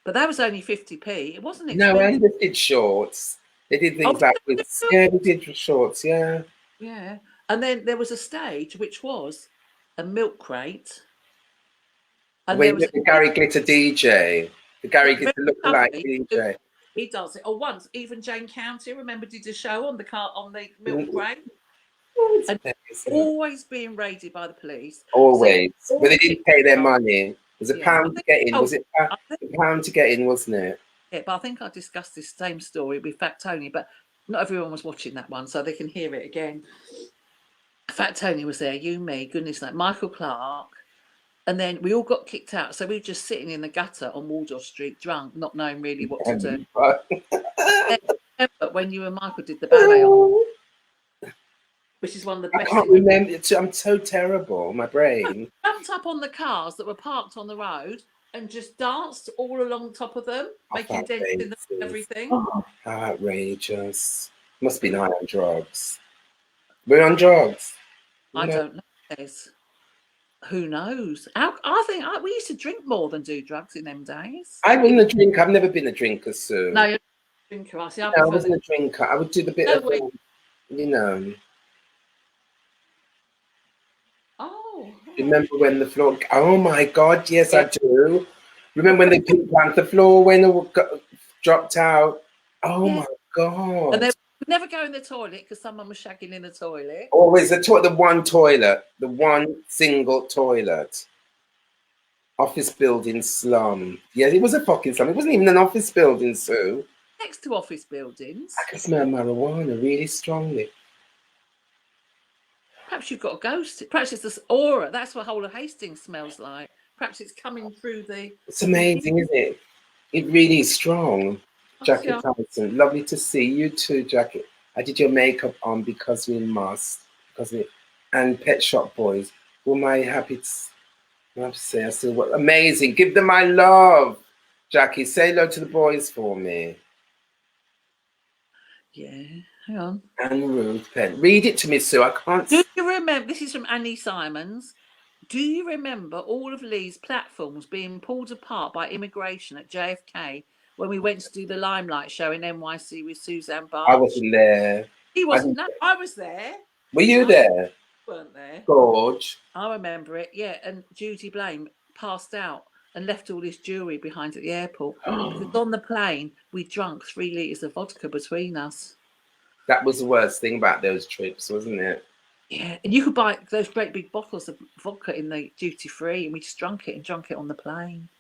But that was only 50p. It wasn't expensive. No, and they did shorts. They did things like this. Yeah, they did shorts. Yeah. Yeah, and then there was a stage which was a milk crate. And When there was the Gary Glitter DJ, the Gary Glitter lookalike DJ. He does it. Or once, even Jane County, remember, did a show on the milk crate. And always being raided by the police. Always. So but they didn't pay their money. It was a pound to get in. Was it a pound to get in, wasn't it? Yeah, but I think I discussed this same story with Fat Tony, but not everyone was watching that one, so they can hear it again. Fat Tony was there, you, me, goodness knows, Michael Clark, and then we all got kicked out. So we were just sitting in the gutter on Waldorf Street, drunk, not knowing really what to do. But when you and Michael did the ballet on, which is one of the best. I can't remember. I'm so terrible. My brain. Jumped up on the cars that were parked on the road and just danced all along top of them, making dents in them and everything. Oh, outrageous. Must be high on drugs. We're on drugs. I don't know. Who knows? I think we used to drink more than do drugs in them days. I wasn't a drinker. I've never been a drinker, Sue. No, you're not a drinker. I wasn't a drinker. I would do the bit of, you know. Oh. Remember when the floor? Oh my God! Yes, I do. Remember when the Pink Panther floor when it dropped out? Oh my God! And then we'd never go in the toilet because someone was shagging in the toilet. Always the one toilet, the one single toilet. Office building slum. Yeah, it was a fucking slum. It wasn't even an office building, Sue. Next to office buildings. I can smell marijuana really strongly. Perhaps you've got a ghost. Perhaps it's this aura. That's what whole of Hastings smells like. Perhaps it's coming through the... It's amazing, isn't it? It really is strong. Jackie Tyson, lovely to see you too, Jackie. I did your makeup on because we must. And Pet Shop Boys. Who am I happy to say? I still what amazing. Give them my love. Jackie, say hello to the boys for me. Yeah, hang on. And Ruth Penn. Read it to me, Sue. I can't. Do you remember? This is from Annie Simons. Do you remember all of Lee's platforms being pulled apart by immigration at JFK when we went to do the Limelight show in NYC with Suzanne Barch? I wasn't there. He wasn't. No, I was there. Were you there? Weren't there? Gorge. I remember it. Yeah, and Judy Blame passed out and left all this jewellery behind at the airport. Because on the plane, we drank 3 litres of vodka between us. That was the worst thing about those trips, wasn't it? Yeah, and you could buy those great big bottles of vodka in the duty free, and we just drank it on the plane.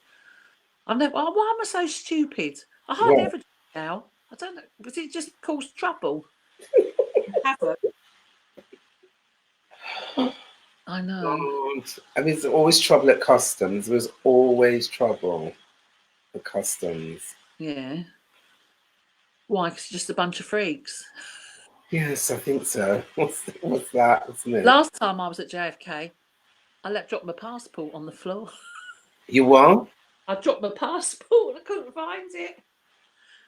I've never. Oh, why am I so stupid? I hardly ever do it now. I don't know. Was it just caused trouble? Havoc. I know. I mean, there's always trouble at customs. There was always trouble at customs. Yeah. Why? Because just a bunch of freaks. Yes, I think so. What's that, isn't it? Last time I was at JFK, I dropped my passport on the floor. You what? I dropped my passport. I couldn't find it.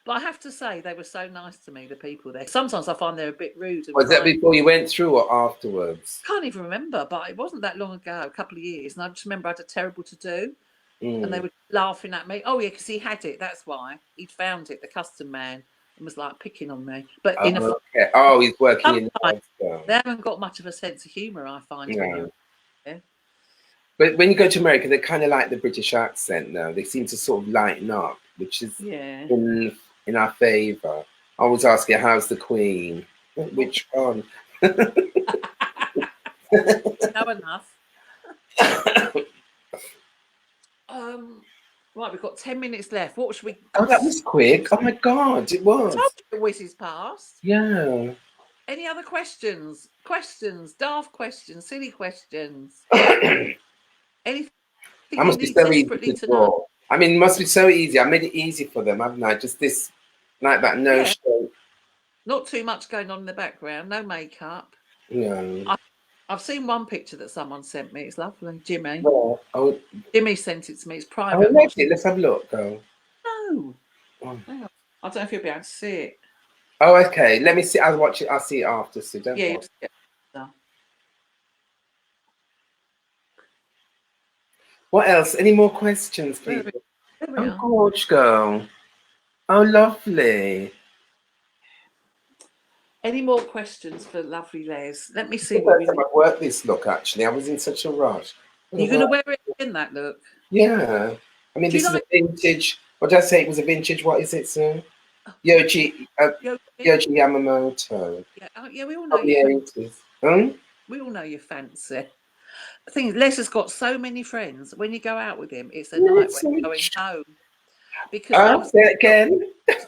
But I have to say, they were so nice to me, the people there. Sometimes I find they're a bit rude. Was that before you went through or afterwards? Can't even remember, but it wasn't that long ago, a couple of years. And I just remember I had a terrible to-do. And they were laughing at me. Oh, yeah, because he had it. That's why. He'd found it, the custom man, and was like picking on me. But he's working in the they haven't got much of a sense of humour, I find. No. Yeah. But when you go to America, they kind of like the British accent now. They seem to sort of lighten up, which is Yeah. in our favour. I was asking, how's the Queen? Which one? Know enough. Right, we've got 10 minutes left. What should we? Oh, that was quick. Oh my God, it I was. told you the whiz is past. Yeah. Any other questions? Questions, daft questions, silly questions. Anything I you must be need so easy desperately to to know? draw. I mean, it must be so easy. I made it easy for them, haven't I? Just this, like that no Yeah, show. not too much going on in the background. No makeup. No. I've seen one picture that someone sent me. It's lovely. Jimmy. Well, Jimmy sent it to me. It's private. oh, I'm not let's have a look, though. No. Oh. Hang on. I don't know if you'll be able to see it. Oh, okay. Let me see. I'll watch it. I'll see it after, so don't Yeah, worry. you'll see it. No. What else? Any more questions, There people? we Oh, are. gorge girl. Oh, lovely. Any more questions for lovely Les? Let me see The what first we time need. I've worked this look, actually. I was in such a rush. You're going to wear it in that look? Yeah. I mean, Do you this is a like vintage. What did I say? It was a vintage. What is it, sir? Yoji, Yogi? Yoji Yamamoto. Yeah, yeah, we all know From the you fancy. 80s. Hmm? We all know you fancy. The thing is, Les has got so many friends. When you go out with him, it's a Yeah, night it's when so you're going much. home. Because I was Say it again.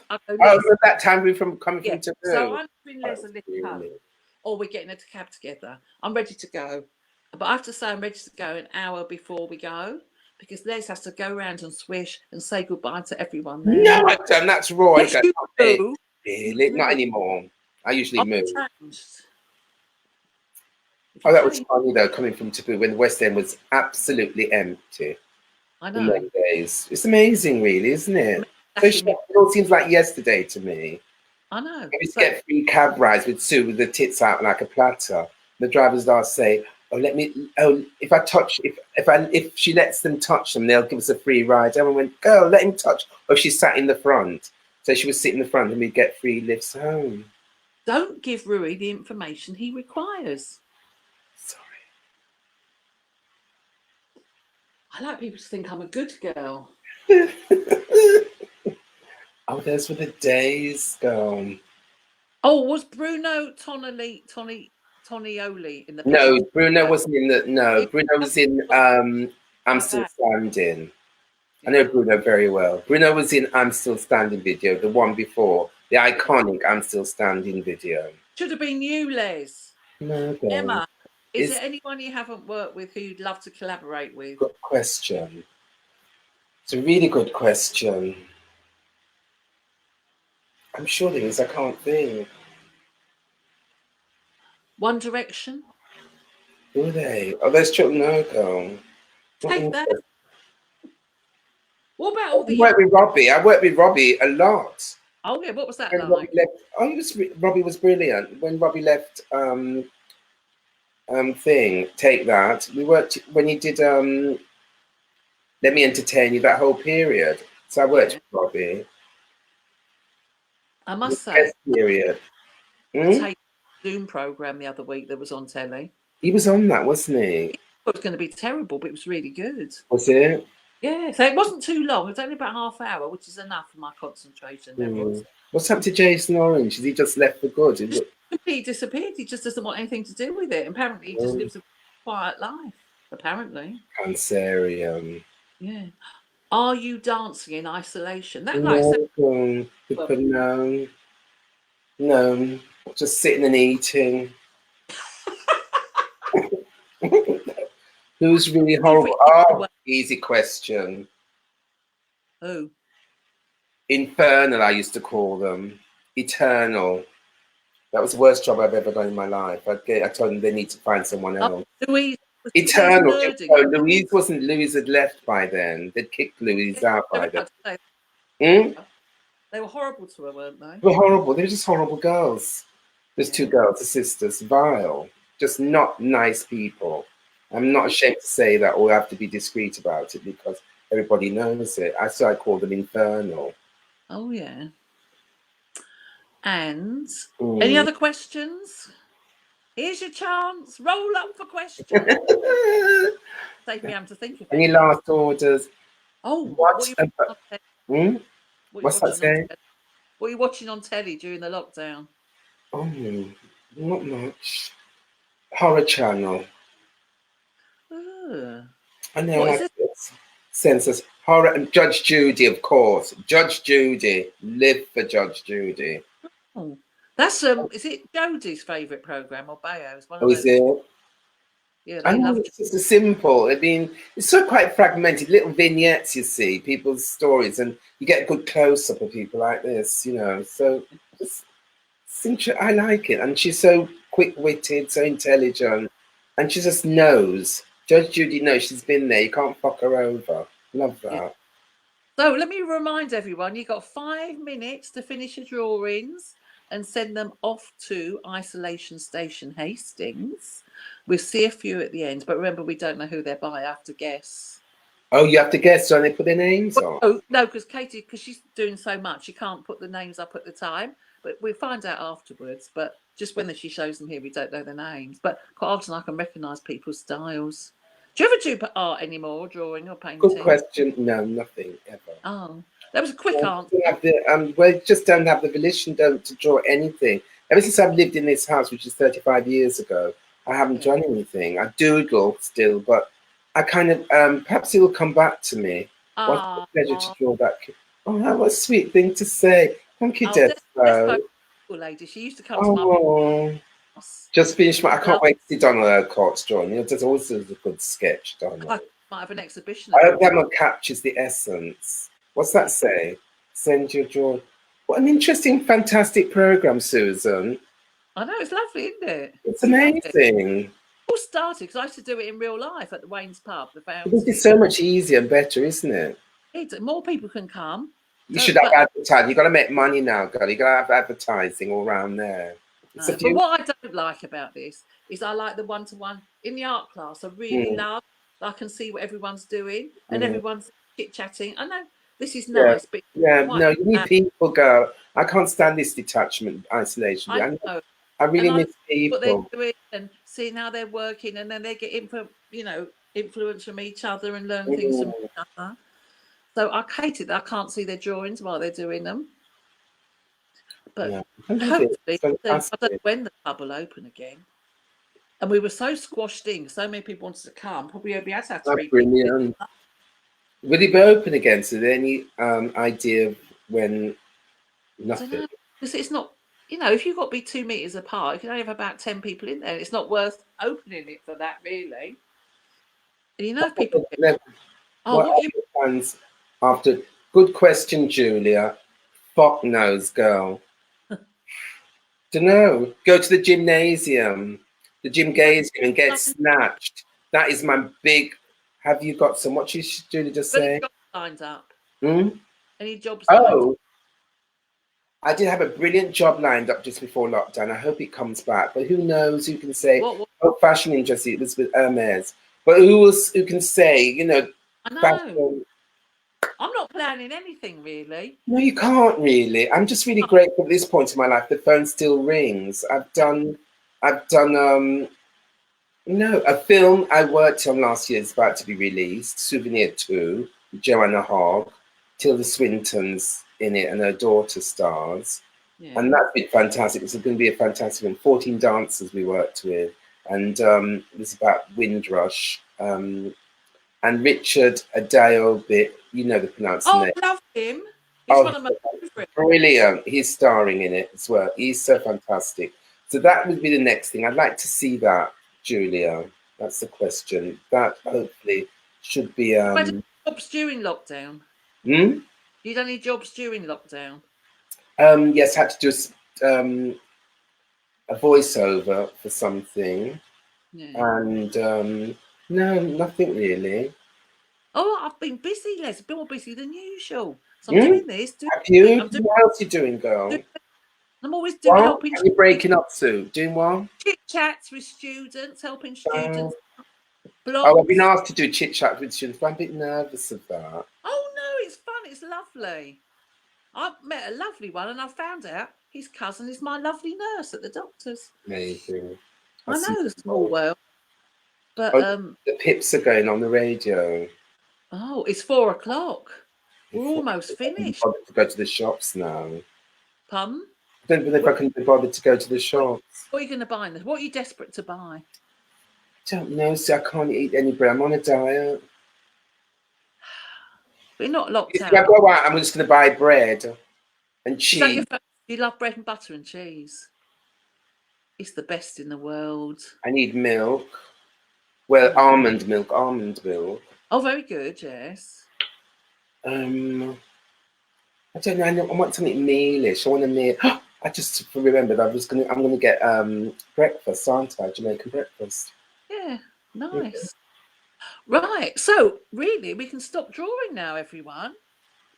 I go, Oh, Les, so that time we coming yeah. from So Taboo. I'm giving Oh, Les a lift home, really? or we're getting a cab together. I'm ready to go. But I have to say I'm ready to go an hour before we go because Les has to go around and swish and say goodbye to everyone there. No, I don't. That's raw. I Yes, go, you not me. do. You Really? Not do. anymore. I usually I've move. changed. If Oh, you that was change, funny though, coming from Taboo when the West End was absolutely empty I in know. those days. It's amazing, really, isn't it? So Flashing me. it all seems like yesterday to me. I know. I used to So get free cab rides with Sue with the tits out like a platter. The drivers last say, "Oh, let me. Oh, if she lets them touch them, they'll give us a free ride." Everyone went, "Girl, let him touch." Oh, she sat in the front, so she was sitting in the front, and we'd get free lifts home. don't give Rui the information he requires. Sorry. I like people to think I'm a good girl. Oh, those were the days, girl. Oh, was Bruno Tonioli in the No, picture? Bruno wasn't in the. No, It Bruno was in. I'm like Still that. Standing. I know Yeah. Bruno very well. Bruno was in I'm Still Standing video, the one before, the iconic I'm Still Standing video. Should have been you, Les. No, girl. Emma, is It's there anyone you haven't worked with who you'd love to collaborate with? a good question. It's a really good question. I'm sure there is. I can't think. One Direction? Who are they? Oh, there's children. No, girl. Not Take that. interested. What about I all the young? worked with Robbie. I worked with Robbie a lot. Oh, yeah, what was that When Robbie like? left, oh, Robbie was brilliant. When Robbie left, thing, Take That. We worked when he did Let Me Entertain You, that whole period. So I worked Yeah. with Robbie. I The must say, best period. the Hmm? Take Zoom program the other week that was on telly. He was on that, wasn't he? It was going to be terrible, but it was really good. Was it? Yeah, so it wasn't too long. It was only about half hour, which is enough for my concentration Hmm. levels. What's happened to Jason Orange? Has he just left for good? He disappeared. He just doesn't want anything to do with it. Apparently, he just lives a quiet life. Apparently, Cancerian. yeah. Are you dancing in isolation? That like so, No, but no, no. Just sitting and eating. Who's really horrible? Oh, easy question. Who? Infernal, I used to call them. Eternal. That was the worst job I've ever done in my life. I told them they need to find someone Oh, else. Louise. Was Louise Eternal. nerding? No, Louise wasn't. Louise had left by then. They'd kicked Louise out They by were, then. they Hmm? they were horrible to her, weren't they? They were horrible. They were just horrible girls. There's two Yeah. girls, the sisters, vile. Just not nice people. I'm not ashamed to say that, or I have to be discreet about it because everybody knows it. I call them infernal. Oh yeah. And any Mm. other questions? Here's your chance. Roll up for questions. Save me having to think of Any any. last orders? Oh, What? what are you watching on telly? What are you What's that watching on saying? telly? What are you watching on telly during the lockdown? Oh, not much. Horror channel. I know, What is like this? this. Census. Horror and Judge Judy, of course. Judge Judy. Live for Judge Judy. Oh, that's is it Jodie's favourite programme or Bayo's? One Oh, of is those. it? Yeah, I they know love. it's just a simple. I mean, it's so quite fragmented, little vignettes you see, people's stories, and you get a good close up of people like this, you know. So just, I like it, and she's so quick-witted, so intelligent, and she just knows. Judge Judy knows she's been there. You can't fuck her over. Love Yeah. that. So let me remind everyone, you've got 5 minutes to finish your drawings and send them off to Isolation Station Hastings. We'll see a few at the end, but remember, we don't know who they're by. I have to guess. Oh, you have to guess, so they put their names on. Oh, no, because Katie, because she's doing so much, she can't put the names up at the time. But we'll find out afterwards. But just when she shows them here, we don't know their names. But quite often I can recognise people's styles. Do you ever do art anymore, drawing or Good painting? question. No, nothing ever. Oh, that was a quick answer. We just don't have the volition to draw anything. Ever since I've lived in this house, which is 35 years ago, I haven't done anything. I doodle still, but I kind of perhaps it will come back to me. What a pleasure to draw that. Oh, that was a sweet thing to say. Thank you, Let's Despo. lady. She used to come to my Oh, house. just finished my. I can't wait to see Donald Urquhart's drawing. You know, there's always a good sketch, Donald. I might have an exhibition. I hope that one captures the essence. What's that say? Send your drawing. What an interesting, fantastic program, Susan. I know, it's lovely, isn't it? It's amazing. It all started because I used to do it in real life at the Wayne's pub, the Fountain. This is so much easier and better, isn't it? More people can come. You should have advertising. You've got to make money now, girl. You've got to have advertising all around there. But what I don't like about this is I like the one-to-one in the art class. I really love. I can see what everyone's doing and everyone's chit-chatting. I know this is nice, but no, you need people, girl. I can't stand this detachment, isolation. I know. I really miss people. What they're doing and seeing how they're working, and then they get influence from each other and learn things from each other. So I hate it that I can't see their drawings while they're doing them. But hopefully, I don't know when the pub will open again. And we were so squashed in, so many people wanted to come. Probably we had to have 3 brilliant. Will it be open again? So, there any idea of when? Nothing. Because it's not. If you've got to be 2 meters apart, if you only have about 10 people in there, it's not worth opening it for that, really. And people. What are your plans after? Good question, Julia. Fuck knows, girl. Dunno. Go to the gymnasium, the gymnasium, and get snatched. That is my big. Have you got some? What should Julia just say? Any jobs lined up? Any jobs? Oh. I did have a brilliant job lined up just before lockdown. I hope it comes back. But who knows? Who can say? Fashion industry. It was with Hermes. But who can say? I know. Fashion. I'm not planning anything really. No, you can't really. I'm just really grateful at this point in my life. The phone still rings. I've done. A film I worked on last year is about to be released. Souvenir 2. Joanna Hogg, Tilda Swinton's in it, and her daughter stars. Yeah. And that's been fantastic. It's going to be a fantastic one. 14 dancers we worked with, and it's about Windrush. And Richard Adeobi, you know the pronunciation. Oh, I love him. He's one of my favorites. Brilliant. He's starring in it as well. He's so fantastic. So that would be the next thing. I'd like to see that, Julia. That's the question. That hopefully should be. Jobs during lockdown? You done any jobs during lockdown? Yes, had to do a voiceover for something. Yeah. And no, nothing really. Oh, I've been busy, Les. I've been more busy than usual. So I'm doing this. Have you? What else are you doing, girl? I'm always doing helping. You're breaking up, Sue. Doing what? Chit chats with students, helping students. I've been asked to do chit chat with students, but I'm a bit nervous of that. Oh no, it's fun. It's lovely. I've met a lovely one, and I found out his cousin is my lovely nurse at the doctor's. Amazing. I know the small world, but the Pips are going on the radio. oh, it's 4 o'clock. We're almost finished. I'm to go to the shops now. Pardon? I don't believe I can be bothered to go to the shops. What are you going to buy? What are you desperate to buy? I don't know. See, I can't eat any bread. I'm on a diet. We're not locked If out. I go out, I'm just going to buy bread and cheese. You love bread and butter and cheese. It's the best in the world. I need milk. Well, almond milk. Oh, very good. Yes. I don't know. I want something mealish. I want a meal. I just remembered I'm gonna get breakfast, aren't I? Jamaican breakfast. Yeah, nice. Right. So really, we can stop drawing now, everyone.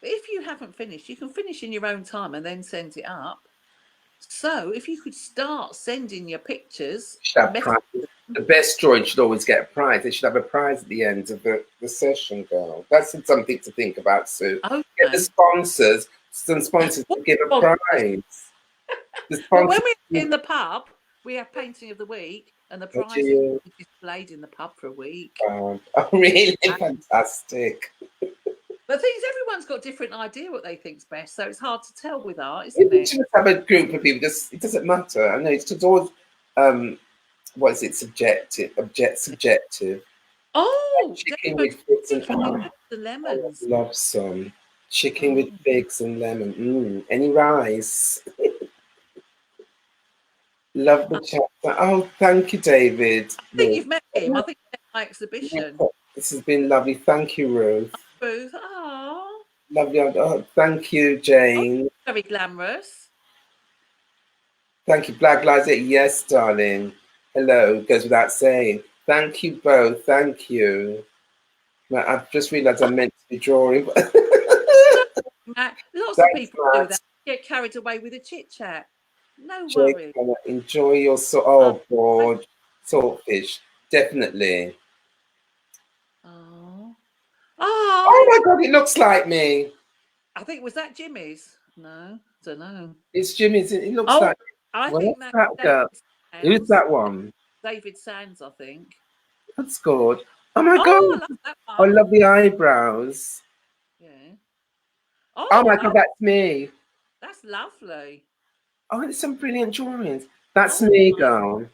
But if you haven't finished, you can finish in your own time and then send it up. So if you could start sending your pictures. The best drawing should always get a prize. They should have a prize at the end of the session, girl. That's something to think about, Sue. Okay. Get the sponsors, some sponsors to give a prize. Well, when we're in the pub, we have painting of the week, and the prize is displayed in the pub for a week. Oh, really? Fantastic. But things, everyone's got a different idea what they think's best, so it's hard to tell with art, isn't it? You just have a group of people. It doesn't matter. I know it's just always what is it? Subjective. Oh, chicken with figs and lemons. I love some chicken with figs and lemon. Any rice? Love the chapter. Oh, thank you, David. I think you've met him. I think you met my exhibition. This has been lovely. Thank you, Ruth. Ruth, oh. Lovely. Oh, thank you, Jane. Oh, very glamorous. Thank you, Black Lives Matter. Yes, darling. Hello, goes without saying. Thank you both. Thank you. I've just realised I'm meant to be drawing. Matt, lots of people do that. Get carried away with a chit chat. No worries. Enjoy your board saltfish. Definitely. Oh my God! It looks like me. I think was that Jimmy's? No, don't know. It's Jimmy's. It looks like. I think that's that girl. Who's that one? David Sands, I think. That's good. Oh my God! I love that one. I love the eyebrows. Yeah. Oh my God, that's me. That's lovely. Oh, it's some brilliant drawings. That's me, girl.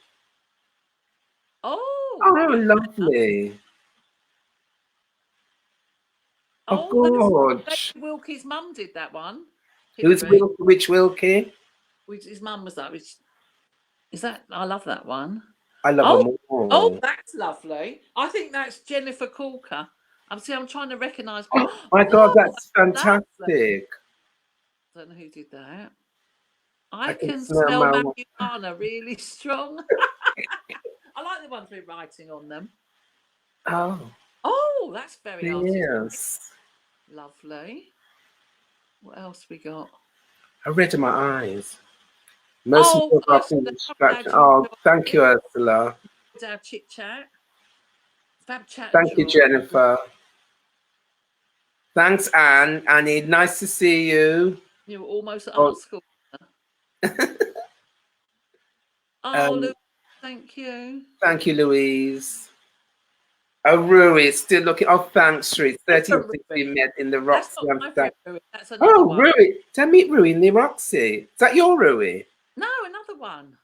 Oh, lovely. Oh, God. Wilkie's mum did that one. Which Wilkie? His mum was that. Is that? I love that one. I love them all. Oh, that's lovely. I think that's Jennifer Corker. I'm trying to recognise. Oh my God, that's fantastic. Lovely. I don't know who did that. I can smell marijuana really strong. I like the ones with writing on them. Oh, that's very artistic. Lovely. What else we got? I read in my eyes. Most people are distraction. Oh, thank you, Ursula. Our chit chat. Fab chat. Thank you, Jennifer. Thanks, Annie. Nice to see you. You were almost at art school. Louise, thank you. Thank you, Louise. Oh, Rui, still looking. Oh, thanks, Rui. 13 we met in the Roxy. That's another one. Rui. Did I meet Rui in the Roxy? Is that your Rui? No, another one.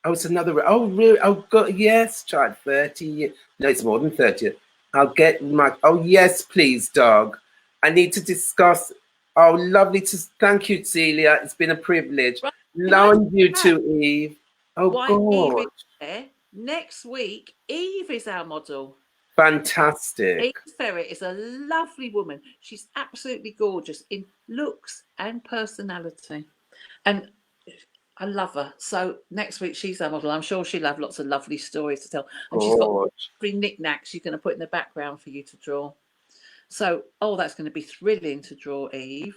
Oh, it's another. Oh, Rui. Oh, God. Yes, child. 30 years. No, it's more than 30. I'll get my. Oh, yes, please, dog. I need to discuss. Oh, lovely to. Thank you, Celia. It's been a privilege. Right. Love you too, Eve. Oh, God. Eve is there. Next week, Eve is our model. Fantastic. Eve Ferret is a lovely woman. She's absolutely gorgeous in looks and personality. And I love her. So next week she's our model. I'm sure she'll have lots of lovely stories to tell. And she's got 3 knickknacks she's going to put in the background for you to draw. So, that's going to be thrilling to draw, Eve.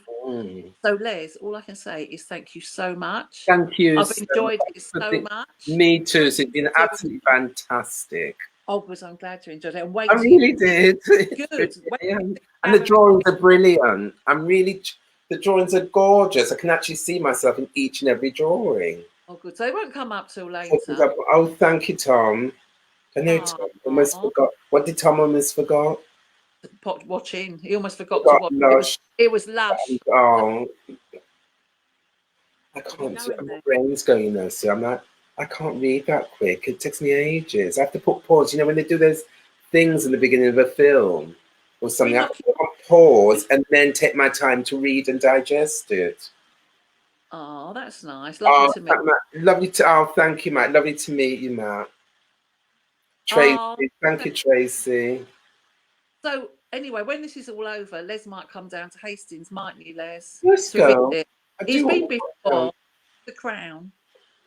So, Les, all I can say is thank you so much. Thank you. I've enjoyed it so much. Me too. It's been absolutely fantastic. Oh, but I'm glad you enjoyed it. And I really did. Good. And the drawings are brilliant. The drawings are gorgeous. I can actually see myself in each and every drawing. Oh, good. So they won't come up till later. Oh, thank you, Tom. I know Tom almost Oh, forgot. What did Tom almost forgot? watching. He almost forgot to Forgot watch. Lush. It was Lush. Oh, I Did he can't go do in it. My there? brain's going there, so I'm like, I can't read that quick. It takes me ages. I have to put pause. You know, when they do those things in the beginning of a film or something, I have to put on pause and then take my time to read and digest it. Oh, that's nice. Lovely to meet. Lovely to. Oh, thank you, Matt. Lovely to meet you, Matt. Tracy, Oh, thank you, Tracy. so anyway, when this is all over, Les might come down to Hastings, mightn't you, Les? Let's To read go. it. I He's do been want to go. before. The Crown.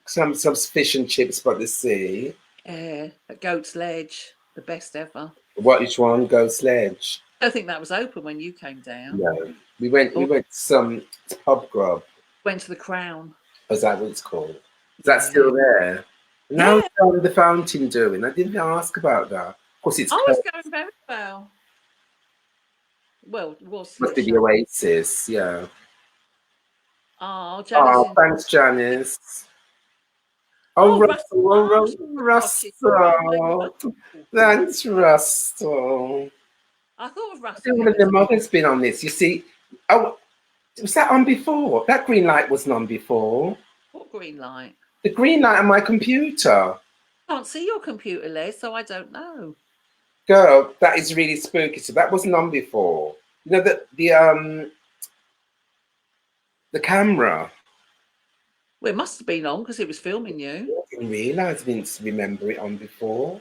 Some fish and chips by the sea. Yeah, at Goat's Ledge, the best ever. Which one? Go Sledge. I don't think that was open when you came down. No, we went Or to some pub grub. went to the Crown. Is that what it's called? Is that Yeah. still there? And how's Yeah. the fountain doing? I didn't ask about that. Of course, it's Oh, closed. it's going very well. Well, it was till Must it be the shut. Oasis, yeah. Oh, Janice Oh, in. thanks, Janice. Oh, Oh, Russell, Russell Marshall watching. Oh my Russell. God. Thanks, Russell. I thought of I Russell think the one of other the day. mothers been on this. You see, oh, was that on before? That green light wasn't on before. What green light? The green light on my computer. Can't see your computer, Les, so I don't know. Girl, that is really spooky. So that wasn't on before. You know the camera. Well, it must have been on because it was filming you. I didn't realise. I didn't remember it on before.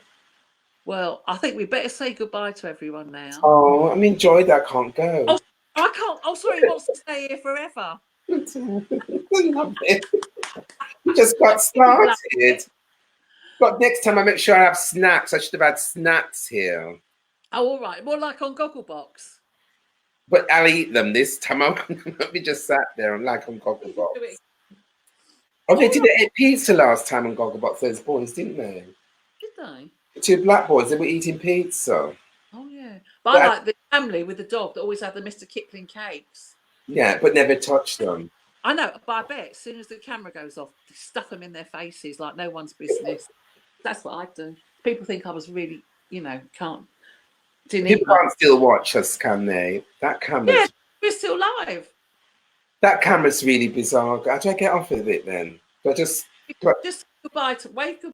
Well, I think we better say goodbye to everyone now. Oh, I'm enjoyed that. I can't Oh, go. I can't. Oh, sorry, he wants to stay here forever. Love it. We just got started. But next time I make sure I have snacks. I should have had snacks here. Oh, all right. More like on Gogglebox. But I'll eat them this time. I'll not be just sat there. I'm like on Gogglebox. Oh, they did eat pizza last time on Gogglebox, those boys, didn't they? Did they? The two black boys, they were eating pizza. Oh, yeah. But I like the family with the dog that always had the Mr. Kipling cakes. Yeah, but never touched them. I know, but I bet as soon as the camera goes off, they stuff them in their faces like no one's business. That's what I do. People think I was really, didn't eat People much. can't still watch us, can they? That camera's... Yeah, we're still live. That camera's really bizarre. How do I get off of it then? Do I just... Just goodbye to wave goodbye.